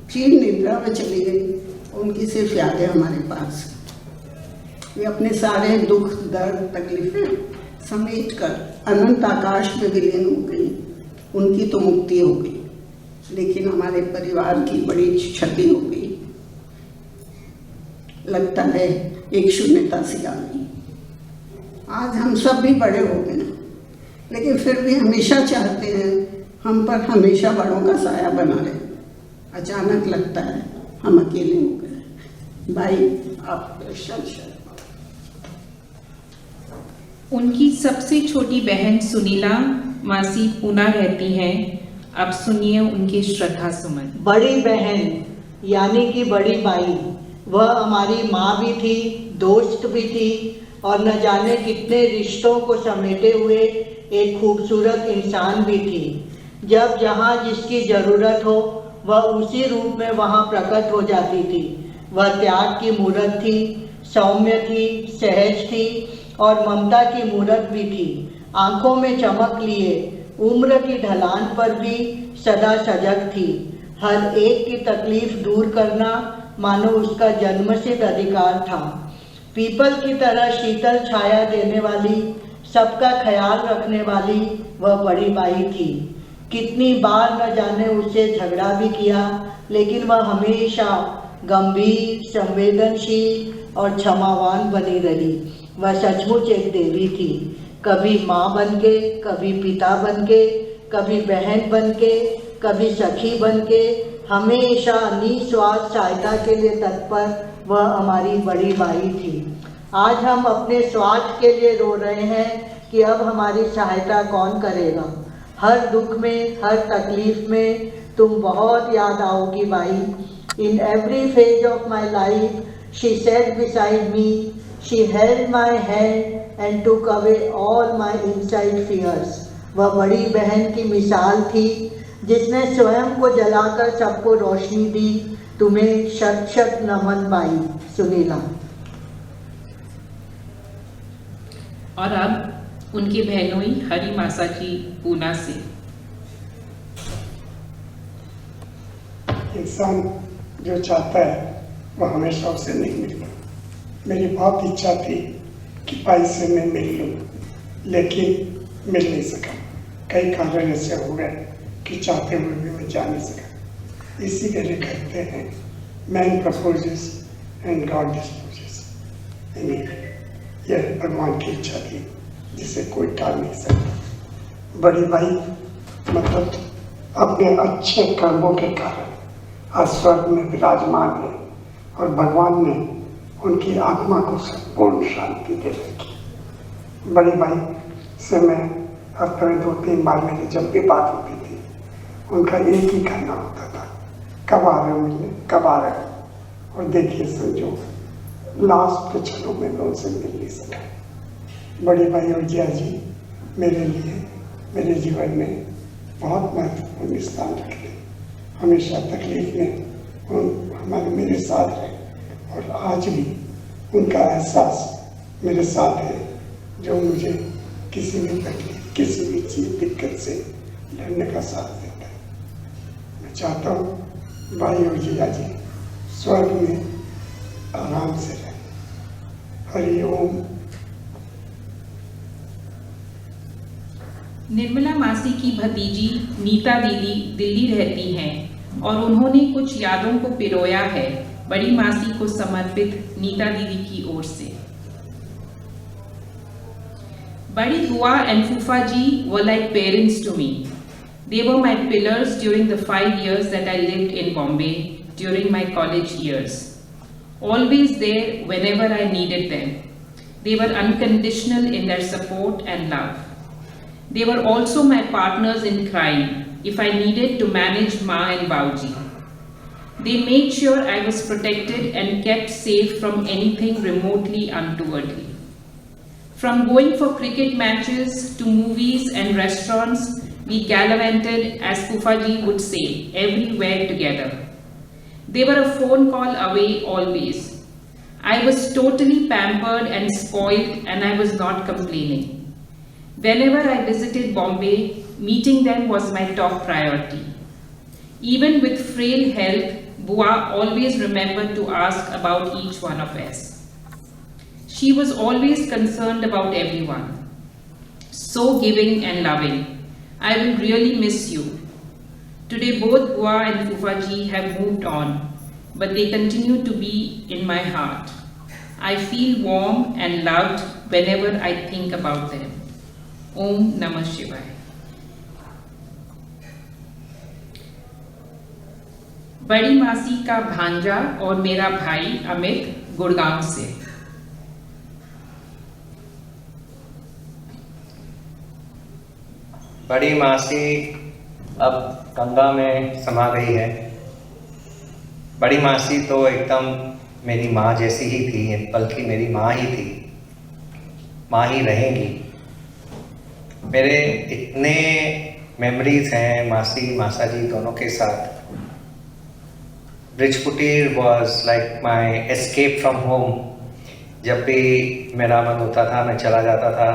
चीर निद्रा में चली गई। उनकी सिर्फ यादें हमारे पास। वे अपने सारे दुख, दर्द, तकलीफें समेट कर अनंत आकाश में विलीन हो गई। उनकी तो मुक्ति हो गई, लेकिन हमारे परिवार की बड़ी क्षति हो गई। लगता है एक शून्यता सी आ गई। आज हम सब भी बड़े हो गए, लेकिन फिर भी हमेशा चाहते हैं हम पर हमेशा बड़ों का साया बना रहे। अचानक लगता है हम अकेले हो गए। भाई आप उनकी सबसे छोटी बहन सुनीला मासी पुणे रहती हैं। अब सुनिए उनके श्रद्धा सुमन। बड़ी बहन यानी कि बड़ी बाई, वह हमारी माँ भी थी, दोस्त भी थी और न जाने कितने रिश्तों को समेटे हुए एक खूबसूरत इंसान भी थी। जब जहाँ जिसकी ज़रूरत हो वह उसी रूप में वहाँ प्रकट हो जाती थी। वह त्याग की मूरत थी, सौम्य थी, सहज थी और ममता की मूरत भी थी। आंखों में चमक लिए उम्र की ढलान पर भी सदा सजग थी। हर एक की तकलीफ दूर करना मानो उसका जन्मसिद्ध अधिकार था। पीपल की तरह शीतल छाया देने वाली, सबका ख्याल रखने वाली वह बड़ी बाई थी। कितनी बार न जाने उससे झगड़ा भी किया, लेकिन वह हमेशा गंभीर, संवेदनशील और क्षमावान बनी रही। वह सचमुच एक देवी थी। कभी माँ बन के, कभी पिता बन के, कभी बहन बन के, कभी सखी बन के, हमेशा निस्वार्थ सहायता के लिए तत्पर वह हमारी बड़ी बाई थी। आज हम अपने स्वार्थ के लिए रो रहे हैं कि अब हमारी सहायता कौन करेगा। हर दुख में, हर तकलीफ में तुम बहुत याद आओगी by. In every phase of my life, she sat beside me, she held my hand and took away all my inside fears. वह बड़ी बहन की मिसाल थी जिसने स्वयं को जलाकर सबको रोशनी दी। तुम्हें शत शत नमन बाई। सुनीला। और अब उनकी बहनोई हरी मासा जी पूना से। इंसान जो चाहता है वह हमेशा उसे नहीं मिलता। मेरी बहुत इच्छा थी कि बाई से मैं मिल लूँ, लेकिन मिल नहीं सका। कई कारण ऐसे हो गए कि चाहते हुए भी मैं जा नहीं सका। इसी के लिए कहते हैं man proposes and God disposes. यह भगवान की इच्छा थी जिसे कोई टाल नहीं सकता। बड़ी बाई मतलब अपने अच्छे कर्मों के कारण आज स्वर्ग में विराजमान है और भगवान ने उनकी आत्मा को संपूर्ण शांति दे रखी। बड़ी भाई से मैं हफ्ते में 2-3 बार मेरी जब भी बात होती थी, उनका एक ही कहना होता था, कब आ रहे हो मिलने, कब आ रहे हो। और देखिए संजोग लास्ट के क्षणों में मैं उनसे मिल नहीं सका। बड़ी भाई और जिया जी मेरे लिए मेरे जीवन में बहुत महत्वपूर्ण स्थान रखते, हमेशा तकलीफ में मेरे साथ रहे और आज भी उनका एहसास मेरे साथ है, जो मुझे किसी भी तकलीफ, किसी भी चीज दिक्कत से लड़ने का साथ देता है। मैं चाहता हूँ भाई और जिया जी स्वर्ग में आराम से रहें। हरि ओम। निर्मला मासी की भतीजी नीता दीदी दिल्ली रहती हैं और उन्होंने कुछ यादों को पिरोया है बड़ी मासी को समर्पित नीता दीदी की ओर से। Badi Bua and Fufa ji were like parents to me. They were my pillars during the 5 years that I lived in Bombay during my college years. Always there whenever I needed them. They were unconditional in their support and love. They were also my partners in crime if I needed to manage Ma and Bauji. They made sure I was protected and kept safe from anything remotely untowardly. From going for cricket matches to movies and restaurants, we gallivanted, as Fufaji would say, everywhere together. They were a phone call away always. I was totally pampered and spoiled, and I was not complaining. Whenever I visited Bombay, meeting them was my top priority. Even with frail health, Bua always remembered to ask about each one of us. She was always concerned about everyone. So giving and loving. I will really miss you. Today both Bua and Fufaji have moved on, but they continue to be in my heart. I feel warm and loved whenever I think about them. Om Namah Shivaya. बड़ी मासी का भांजा और मेरा भाई अमित गुड़गांव से। बड़ी मासी अब गंगा में समा गई है। बड़ी मासी तो एकदम मेरी माँ जैसी ही थी, बल्कि मेरी माँ ही थी, माँ ही रहेंगी। मेरे इतने मेमोरीज हैं मासी मासा जी दोनों के साथ। ब्रिज कुटीर was like my escape from home. जब भी मेरा मन होता था मैं चला जाता था।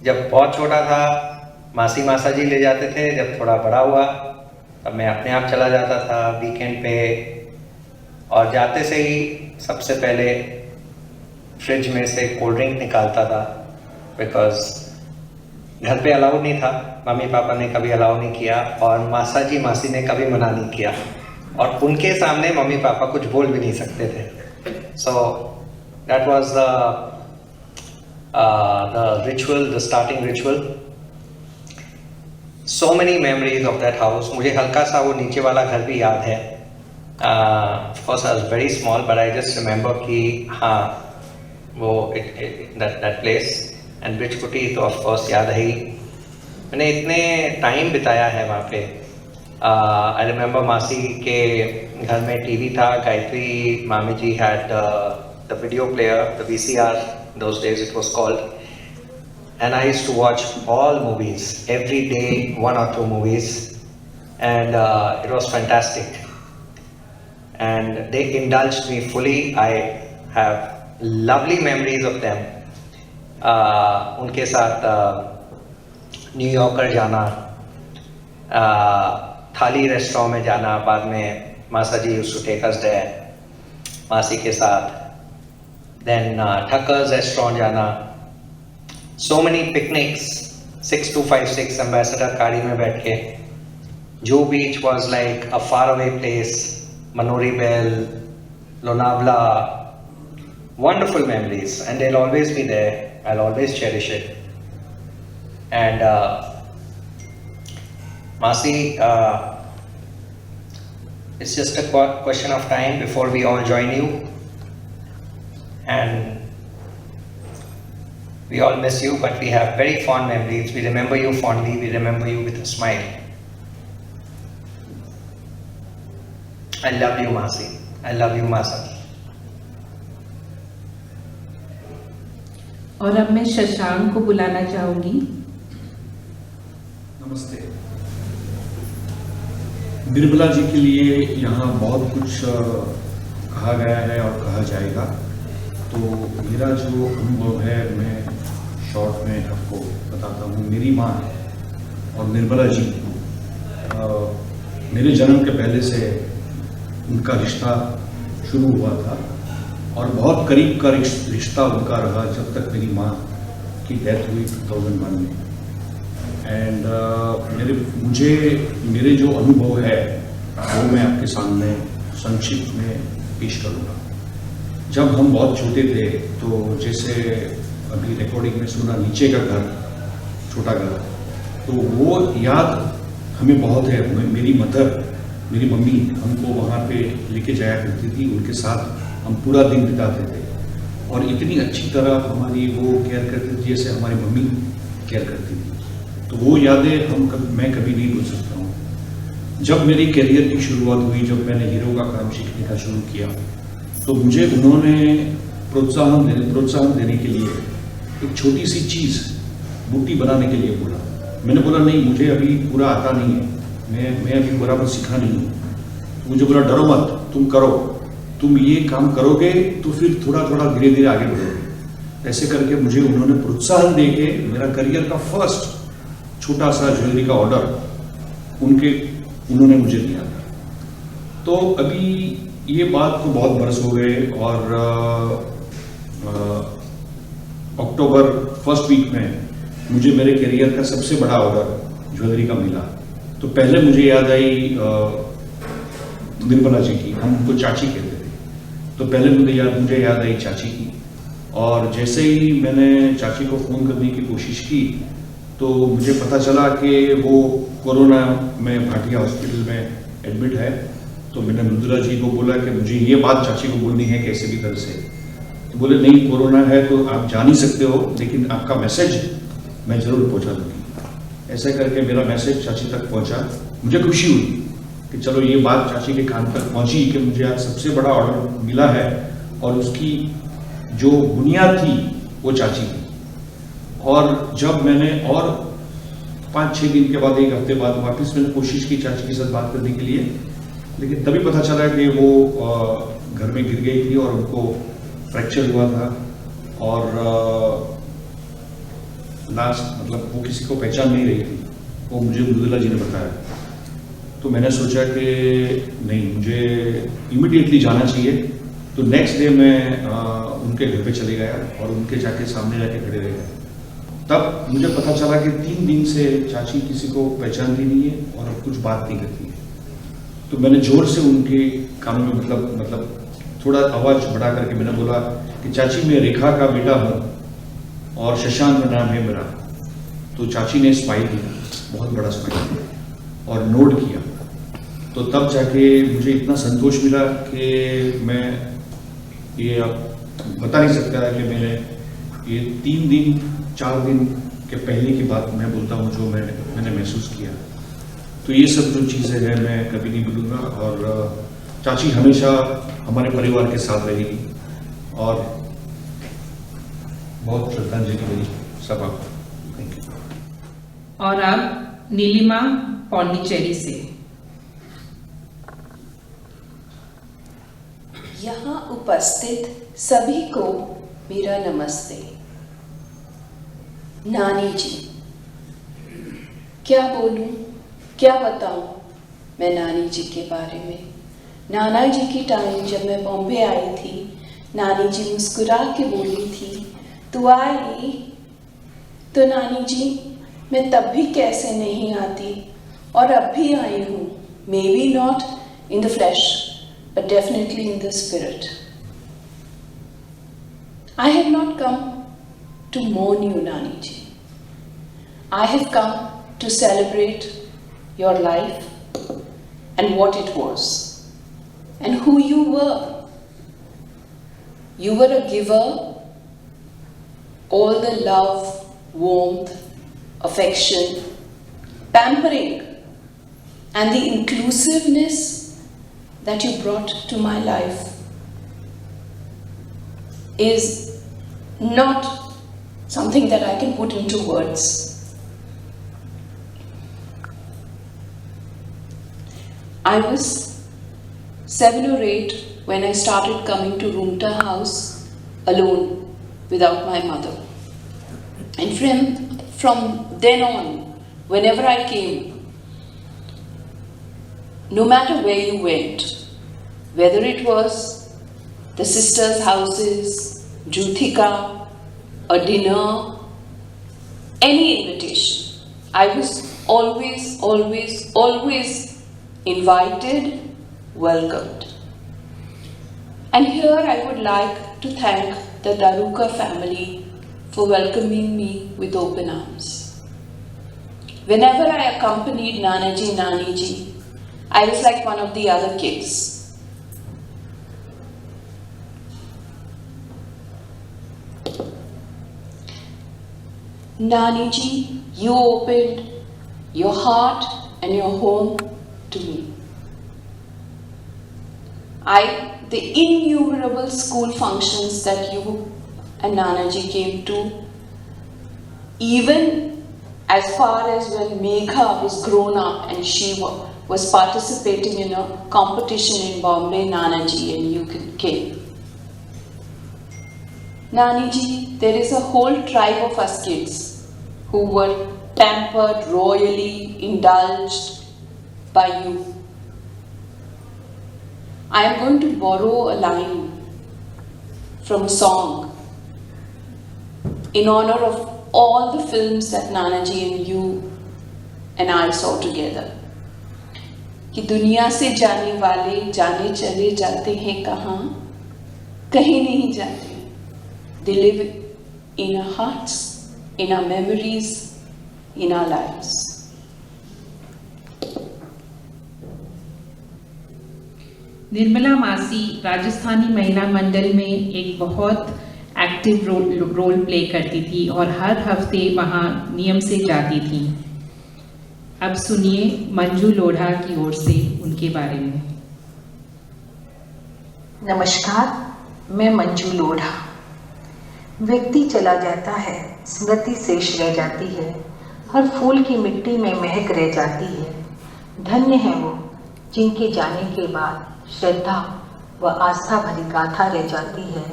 जब बहुत छोटा था मासी मासा जी ले जाते थे, जब थोड़ा बड़ा हुआ तब मैं अपने आप चला जाता था वीकेंड पे। और जाते से ही सबसे पहले फ्रिज में से कोल्ड ड्रिंक निकालता था, बिकॉज घर पे अलाउ नहीं था। मम्मी पापा ने कभी अलाउ नहीं किया और मासा जी मासी ने कभी मना नहीं किया, और उनके सामने मम्मी पापा कुछ बोल भी नहीं सकते थे। So that was the ritual, the starting ritual. So many memories of that house. मुझे हल्का सा वो नीचे वाला घर भी याद है। Of course I was very small, but I just remember कि हाँ वो that place and Bridge Kutti तो of course याद है ही। मैंने इतने टाइम बिताया है वहाँ पे। I remember मासी के घर में टीवी था। गायत्री मामी जी had the video player, the VCR, those days it was called, and I used to watch all movies every day, 1 or 2 movies, and it was fantastic, and they indulged me fully. I have lovely memories of them. उनके साथ New Yorker जाना, थाली restaurant में जाना, बाद में मासा जी used to take us there मासी के साथ। Then Thakker's restaurant जाना, so many picnics, 6256 Ambassador गाड़ी में बैठ के। Juhu Beach was like a faraway place, Manori Bell, Lonavala, wonderful memories, and they'll always be there. I'll always cherish it. And Masi, it's just a question of time before we all join you, and we all miss you, but we have very fond memories. We remember you fondly. We remember you with a smile. I love you, Masi. I love you, Masa. और अब मैं शशांक को बुलाना चाहूंगी। नमस्ते। निर्मला जी के लिए यहाँ बहुत कुछ कहा गया है और कहा जाएगा, तो मेरा जो अनुभव है मैं शॉर्ट में आपको बताता हूँ। मेरी माँ और निर्मला जी मेरे जन्म के पहले से उनका रिश्ता शुरू हुआ था और बहुत करीब का रिश्ता उनका रहा जब तक मेरी माँ की डेथ हुई 2001 में। एंड मेरे जो अनुभव है वो मैं आपके सामने संक्षिप्त में पेश करूँगा। जब हम बहुत छोटे थे तो जैसे अभी रिकॉर्डिंग में सुना नीचे का घर, छोटा घर, तो वो याद हमें बहुत है। मेरी मम्मी हमको वहाँ पे लेके जाया करती थी, उनके साथ हम पूरा दिन बिताते थे और इतनी अच्छी तरह हमारी वो केयर करती थी जैसे हमारी मम्मी केयर करती थी। तो वो यादें मैं कभी नहीं भूल सकता हूँ। जब मेरी करियर की शुरुआत हुई, जब मैंने हीरो का काम सीखने का शुरू किया, तो मुझे उन्होंने प्रोत्साहन देने के लिए एक छोटी सी चीज़ बूटी बनाने के लिए बोला। मैंने बोला नहीं, मुझे अभी पूरा आता नहीं है, मैं अभी बराबर सीखा नहीं हूँ। तो मुझे बोला डरो मत, तुम करो, तुम ये काम करोगे तो फिर थोड़ा थोड़ा धीरे धीरे आगे बढ़ोगे। ऐसे करके मुझे उन्होंने प्रोत्साहन दे के मेरा करियर का फर्स्ट छोटा सा ज्वेलरी का ऑर्डर उन्होंने मुझे दिया था। तो अभी ये बात को बहुत बरस हो गए और अक्टूबर फर्स्ट वीक में मुझे मेरे करियर का सबसे बड़ा ऑर्डर ज्वेलरी का मिला। तो पहले मुझे याद आई निर्मला जी की, हम उनको चाची कहते थे, तो पहले मुझे याद आई चाची की। और जैसे ही मैंने चाची को फ़ोन करने की कोशिश की तो मुझे पता चला कि वो कोरोना में भाटिया हॉस्पिटल में एडमिट है। तो मैंने मृदुला जी को बोला कि मुझे ये बात चाची को बोलनी है कैसे भी तरह से। तो बोले नहीं, कोरोना है तो आप जा नहीं सकते हो, लेकिन आपका मैसेज मैं ज़रूर पहुंचा दूंगी। ऐसे करके मेरा मैसेज चाची तक पहुंचा। मुझे खुशी हुई कि चलो ये बात चाची के कान तक पहुंची कि मुझे आज सबसे बड़ा ऑर्डर मिला है और उसकी जो बुनियाद थी वो चाची थी। और जब मैंने और 5-6 दिन के बाद, 1 हफ्ते बाद वापस मैंने कोशिश की चाची के साथ बात करने के लिए, लेकिन तभी पता चला कि वो घर में गिर गई थी और उनको फ्रैक्चर हुआ था और लास्ट मतलब वो किसी को पहचान नहीं रही थी। वो मुझे मृदुला जी ने बताया। तो मैंने सोचा कि नहीं, मुझे इमीडिएटली जाना चाहिए। तो नेक्स्ट डे मैं उनके घर पे चले गया और उनके जाके सामने जाके खड़े रह गए। तब मुझे पता चला कि 3 दिन से चाची किसी को पहचानती नहीं है और कुछ बात नहीं करती है। तो मैंने जोर से उनके कान में मतलब थोड़ा आवाज़ बढ़ा करके मैंने बोला कि चाची, मैं रेखा का बेटा हूँ और शशांक नाम है मेरा। तो चाची ने स्माइल दिया, बहुत बड़ा स्माइल दिया और नोट किया। तो तब जाके मुझे इतना संतोष मिला कि मैं ये अब बता नहीं सकता कि मैंने ये 3 दिन 4 दिन के पहले की बात मैं बोलता हूँ जो मैंने महसूस किया। तो ये सब जो चीज़ें हैं मैं कभी नहीं भूलूंगा और चाची हमेशा हमारे परिवार के साथ रहेगी और बहुत श्रद्धांजलि मेरी सब आपको। Thank you. और अब नीलिमा पौंडीचेरी से। यहाँ उपस्थित सभी को मेरा नमस्ते। नानी जी, क्या बोलूं, क्या बताऊं मैं नानी जी के बारे में। नाना जी की टाइम जब मैं बॉम्बे आई थी, नानी जी मुस्कुरा के बोली थी, तू आई? तो नानी जी, मैं तब भी कैसे नहीं आती और अब भी आई हूँ। May be not in the flash but definitely in the spirit. I have not come to mourn you, Nani ji. I have come to celebrate your life and what it was and who you were. You were a giver. All the love, warmth, affection, pampering, and the inclusiveness that you brought to my life is not something that I can put into words. I was 7 or 8 when I started coming to Roomta house alone without my mother. And from then on, whenever I came, no matter where you went, whether it was the sisters' houses, Juthika, a dinner, any invitation, I was always invited, welcomed. And here I would like to thank the Daruka family for welcoming me with open arms. Whenever I accompanied Naniji, I was like one of the other kids. Naniji, you opened your heart and your home to me. The innumerable school functions that you and Nanaji came to, even as far as when Megha was grown up and she was participating in a competition in Bombay, Nanaji and you came. Naniji, there is a whole tribe of us kids who were pampered, royally indulged by you. I am going to borrow a line from a song in honor of all the films that Nanaji and you and I saw together. कि दुनिया से जाने वाले जाने चले जाते हैं कहाँ, कहीं नहीं जाते. They live in our hearts, in our memories, in our lives. Nirmala मासी राजस्थानी महिला मंडल में एक बहुत एक्टिव रोल प्ले करती थी और हर हफ्ते वहाँ नियम से जाती थी. अब सुनिए मंजू लोढ़ा की ओर से उनके बारे में. नमस्कार, मैं मंजू लोढ़ा. व्यक्ति चला जाता है, स्मृति शेष रह जाती है, हर फूल की मिट्टी में महक रह जाती है. धन्य है वो जिनके जाने के बाद श्रद्धा व आस्था भरी गाथा रह जाती है,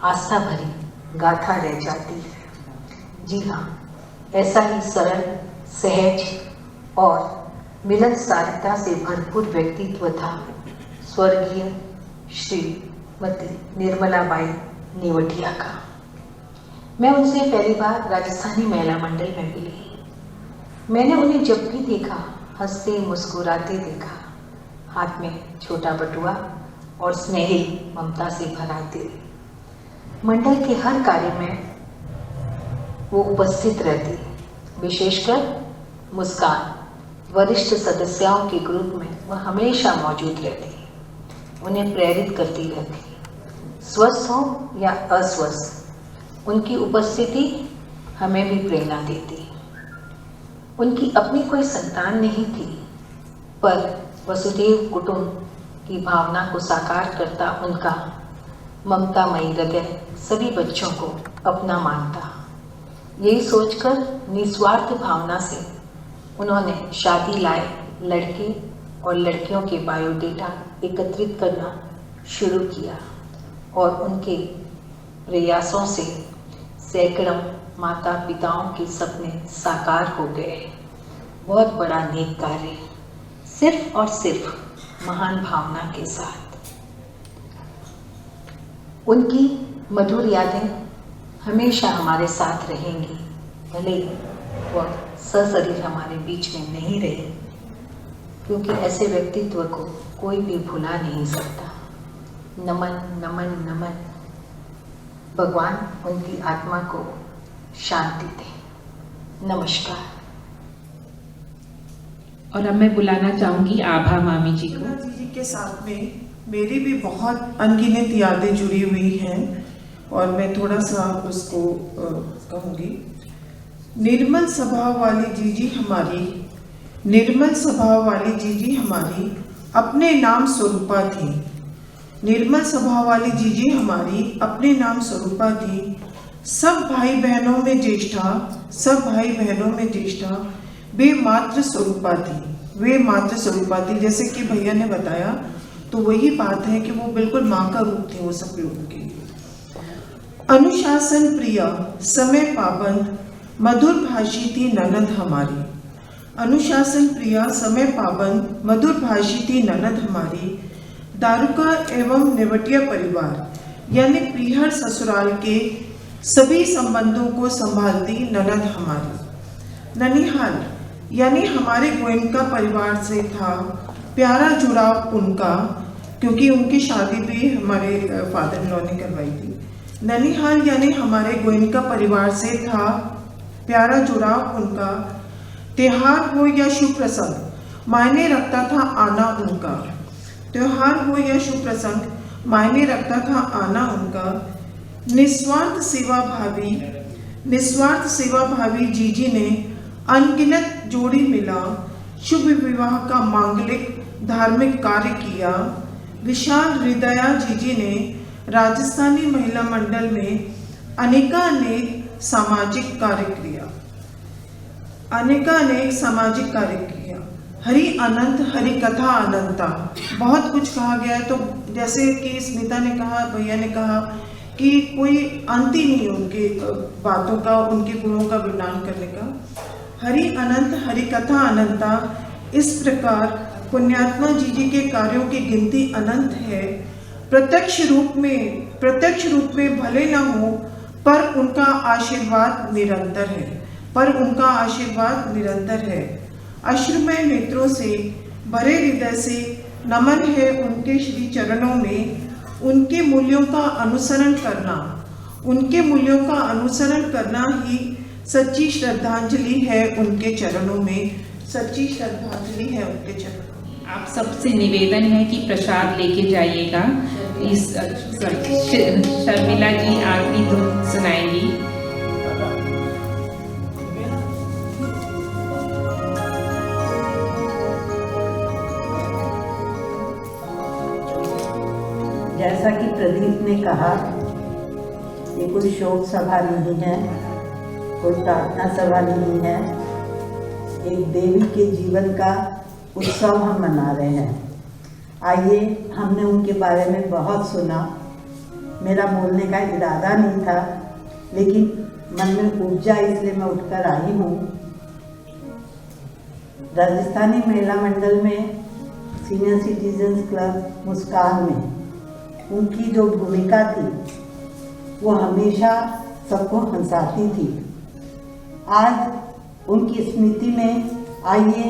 आस्था भरी गाथा रह जाती है. जी हाँ, ऐसा ही सरल, सहज और मिलनसारता से भरपूर व्यक्तित्व था स्वर्गीय श्रीमती निर्मला बाई निवटिया का. मैं उनसे पहली बार राजस्थानी महिला मंडल में मिली. मैंने उन्हें जब भी देखा हंसते मुस्कुराते देखा, हाथ में छोटा बटुआ और स्नेही ममता से भरा दिल. मंडल के हर कार्य में वो उपस्थित रहती, विशेषकर मुस्कान वरिष्ठ सदस्यों के ग्रुप में वह हमेशा मौजूद रहती, उन्हें प्रेरित करती रहती. स्वस्थ हो या अस्वस्थ, उनकी उपस्थिति हमें भी प्रेरणा देती. उनकी अपनी कोई संतान नहीं थी, पर वसुधैव कुटुंब की भावना को साकार करता उनका ममतामयी हृदय सभी बच्चों को अपना मानता. यही सोचकर निस्वार्थ भावना से उन्होंने शादी लाए लड़के और लड़कियों के बायोडेटा एकत्रित करना शुरू किया और उनके प्रयासों से सैकड़ों माता पिताओं के सपने साकार हो गए. बहुत बड़ा नेक कार्य, सिर्फ और सिर्फ महान भावना के साथ. उनकी मधुर यादें हमेशा हमारे साथ रहेंगी, भले वह सशरीर हमारे बीच में नहीं रहे, क्योंकि ऐसे व्यक्तित्व को कोई भी भुला नहीं सकता. नमन नमन नमन. भगवान उनकी आत्मा को शांति दे. नमस्कार. और अब मैं बुलाना चाहूंगी आभा मामी जी को। निर्मला जी के साथ में मेरी भी बहुत अनगिनत यादें जुड़ी हुई हैं और मैं थोड़ा सा उसको कहूँगी। निर्मल स्वभाव वाली जीजी हमारी, निर्मल स्वभाव वाली जीजी हमारी अपने नाम स्वरूपा थी। निर्मल स्वभाव वाली जीजी हमारी अपने नाम स्वरूपा थी। सब भाई बहनों में ज्येष्ठा, सब भाई बहनों में ज्येष्ठा, वे मात्र स्वरूपा थी, वे मात्र स्वरूपा थी। जैसे कि भैया ने बताया तो वही बात है कि वो बिल्कुल माँ का रूप थी वो सब लोगों के लिए। अनुशासन प्रिय, समय पाबंद, मधुर भाषी थी ननद हमारी। अनुशासन प्रिय, समय पाबंद, मधुर भाषी थी ननद हमारी। दारुका एवं नेवटिया परिवार यानी प्रिहर ससुराल के सभी संबंधों को संभालती ननद हमारी। ननिहाल यानी हमारे गोयनका परिवार से था प्यारा जुड़ाव उनका, क्योंकि उनकी शादी भी हमारे फादर इन लॉ ने करवाई थी। ननिहाल यानी हमारे गोयनका परिवार से था प्यारा जुड़ाव उनका। त्योहार हो या शुभ प्रसंग मायने रखता था आना उनका। त्योहार हो या शुभ प्रसंग मायने रखता था आना उनका। निस्वार्थ सेवा भावी, निस्वार्थ सेवा भावी जीजी ने अनगिनत जोड़ी मिला शुभ विवाह का मांगलिक धार्मिक कार्य किया। विशाल हृदया जीजी ने राजस्थानी महिला मंडल में अनेकानेक सामाजिक कार्य किया, अनेकानेक सामाजिक कार्य किया। हरि अनंत, हरि कथा अनंता, बहुत कुछ कहा गया है। तो जैसे कि स्मिता ने कहा, भैया ने कहा कि कोई अंत ही नहीं उनकी बातों का, उनके गुणों का वर्णन करने का। हरि अनंत, हरि कथा अनंता, इस प्रकार पुण्यात्मा जीजी के कार्यों की गिनती अनंत है। प्रत्यक्ष रूप में भले न हो पर उनका आशीर्वाद निरंतर है, पर उनका आशीर्वाद निरंतर है। अश्रुमय नेत्रों से भरे हृदय से नमन है उनके श्री चरणों में। उनके मूल्यों का अनुसरण करना, उनके मूल्यों का अनुसरण करना ही सच्ची श्रद्धांजलि है उनके चरणों में, सच्ची श्रद्धांजलि है उनके चरणों में। आप सबसे निवेदन है कि प्रसाद लेके जाइएगा। इस शर्मिला जी आखिरी धुन सुनाएंगी। जैसा कि प्रदीप ने कहा, ये कोई शोक सभा नहीं है, कोई प्रार्थना सभा नहीं है, एक देवी के जीवन का उत्सव हम मना रहे हैं। आइए, हमने उनके बारे में बहुत सुना। मेरा बोलने का इरादा नहीं था, लेकिन मन में उपजा, इसलिए मैं उठकर आई हूँ। राजस्थानी महिला मंडल में सीनियर सिटीजन्स क्लब मुस्कान में उनकी जो भूमिका थी वो हमेशा सबको हंसाती थी। आज उनकी स्मृति में आइए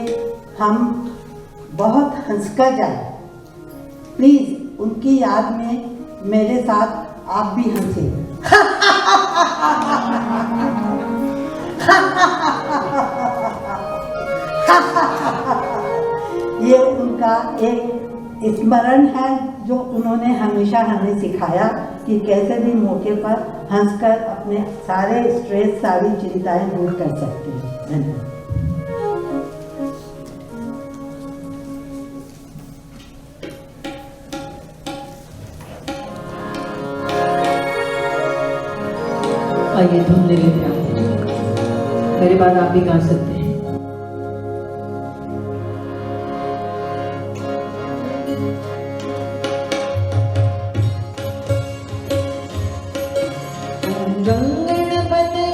हम बहुत हंसकर जाए। प्लीज उनकी याद में मेरे साथ आप भी हंसे। ये उनका एक स्मरण है जो उन्होंने हमेशा हमें सिखाया कि कैसे भी मौके पर हंसकर अपने सारे स्ट्रेस, सारी चिंताएं दूर कर सकते हैं। धन्यवाद। आइए धुन ले लेते हैं, मेरे बाद आप भी गा सकते हैं। गणपति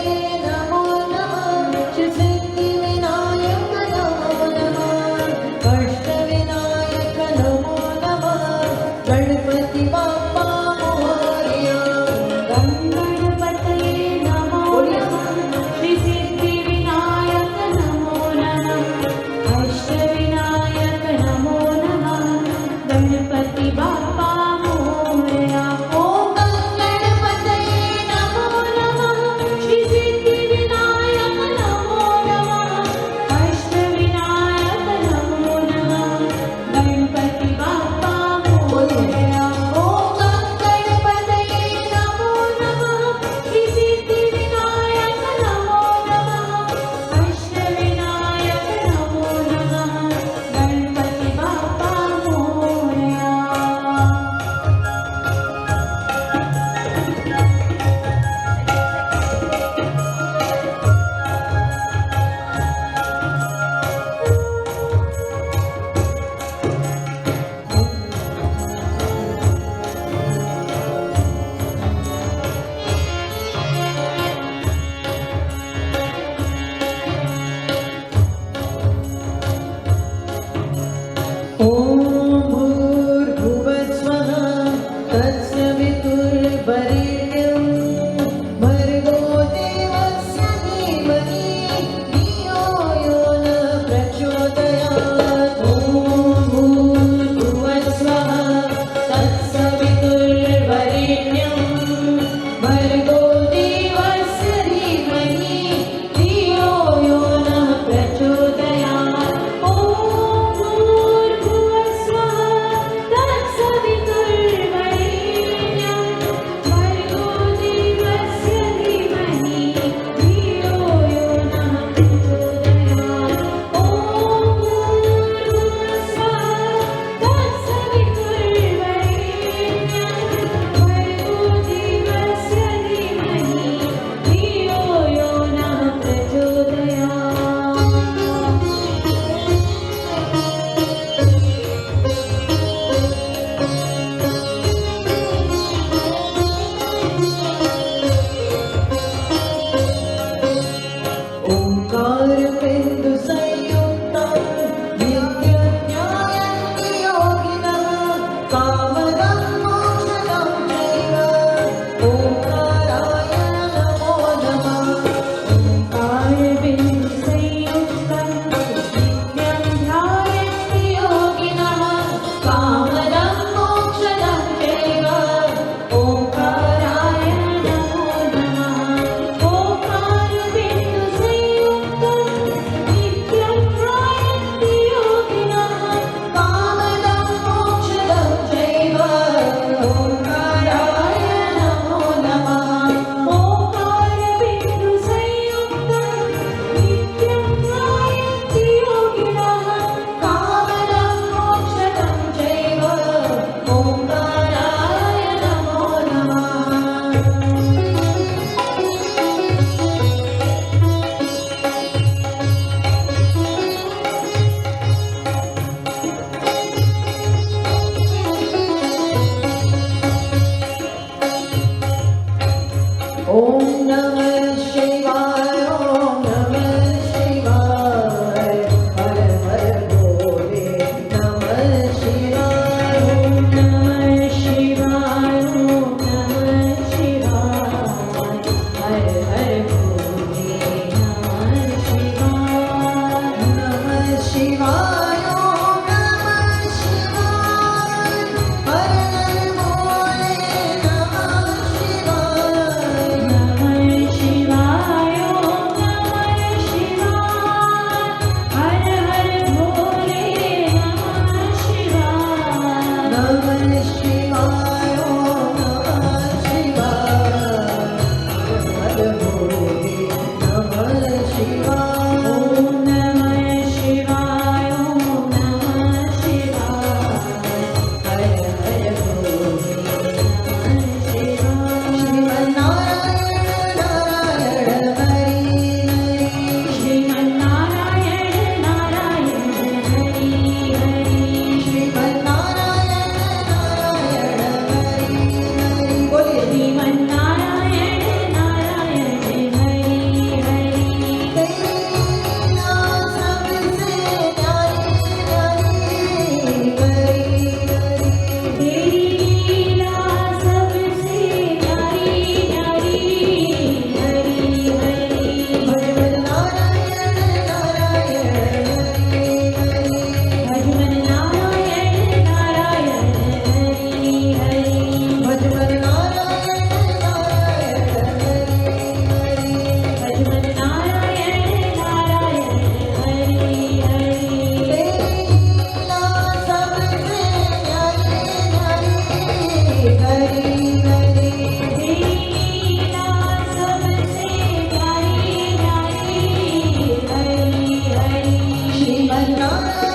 Om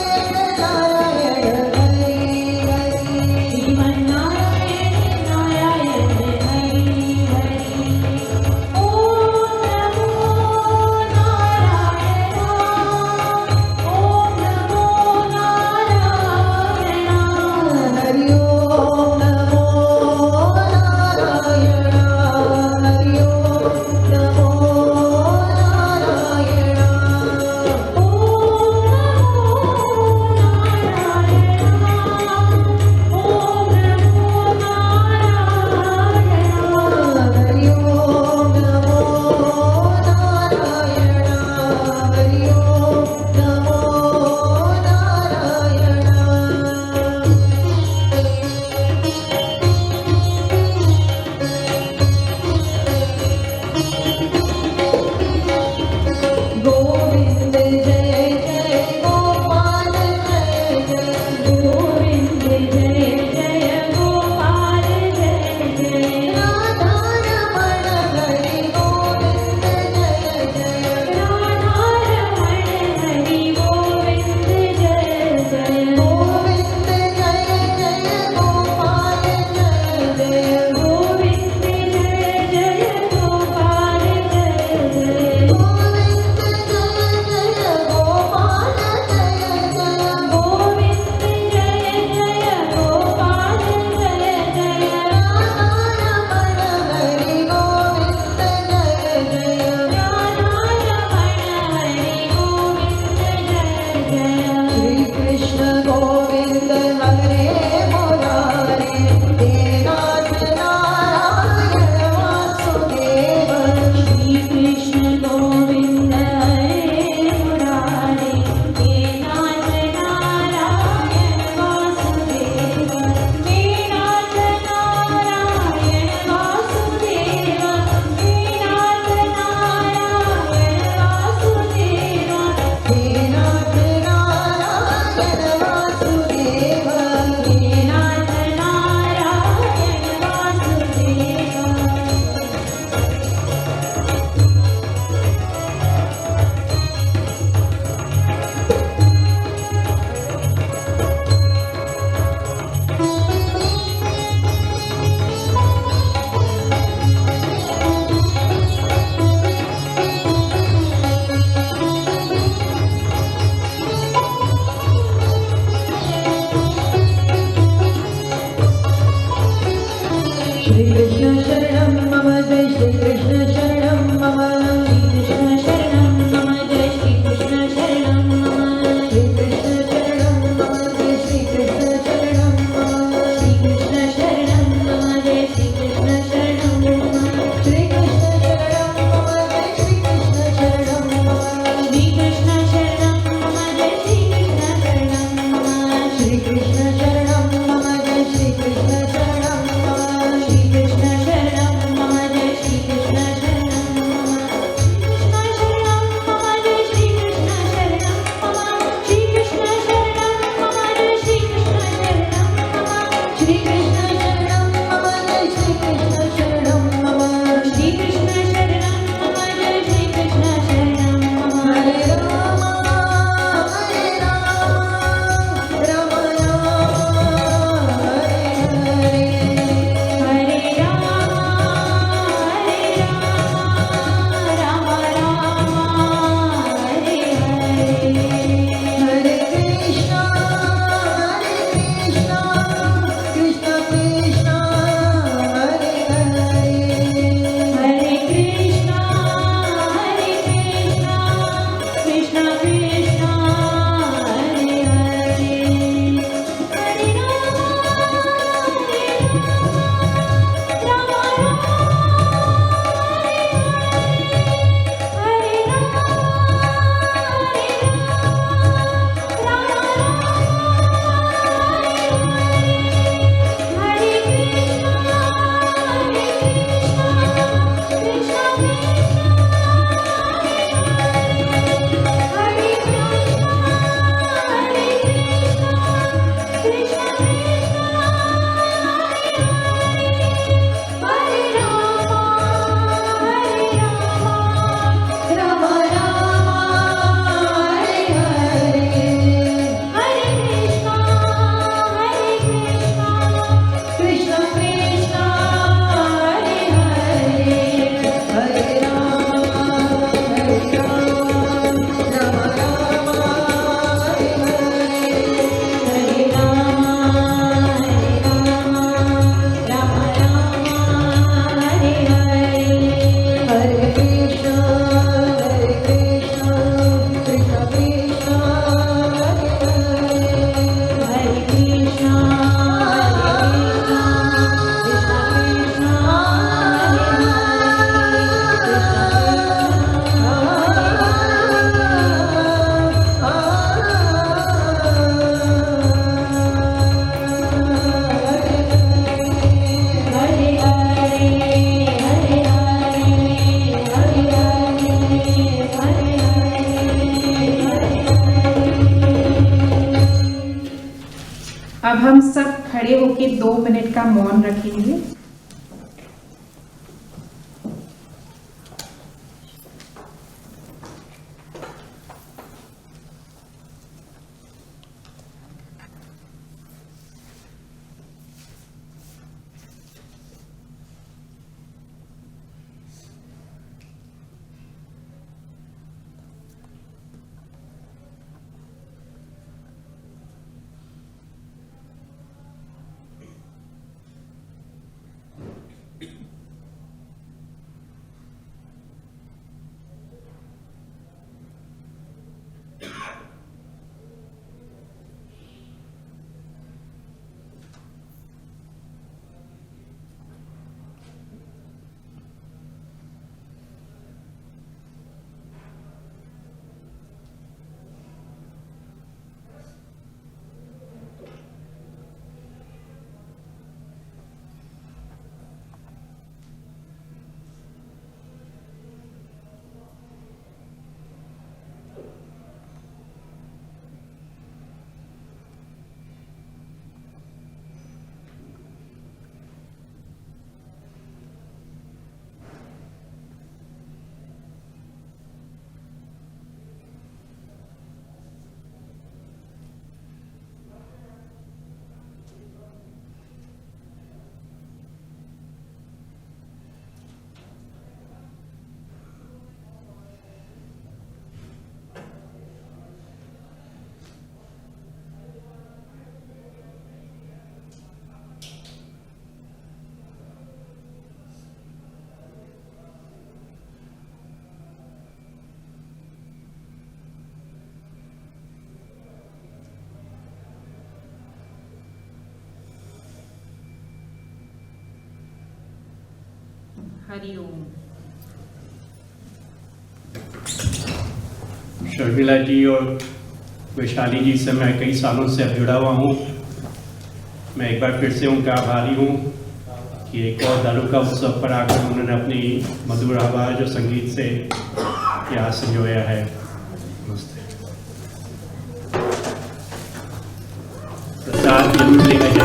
अब हम सब खड़े होकर 2 मिनट का मौन रखेंगे। हरिओम। शर्मिला जी और वैशाली जी से मैं कई सालों से अब जुड़ा हुआ हूँ। मैं एक बार फिर से उनका आभारी हूँ कि एक और दारुका उत्सव पर आकर उन्होंने अपनी मधुर आवाज़ और संगीत से यहाँ संजोया है। नमस्ते। प्रसाद जरूर लेकर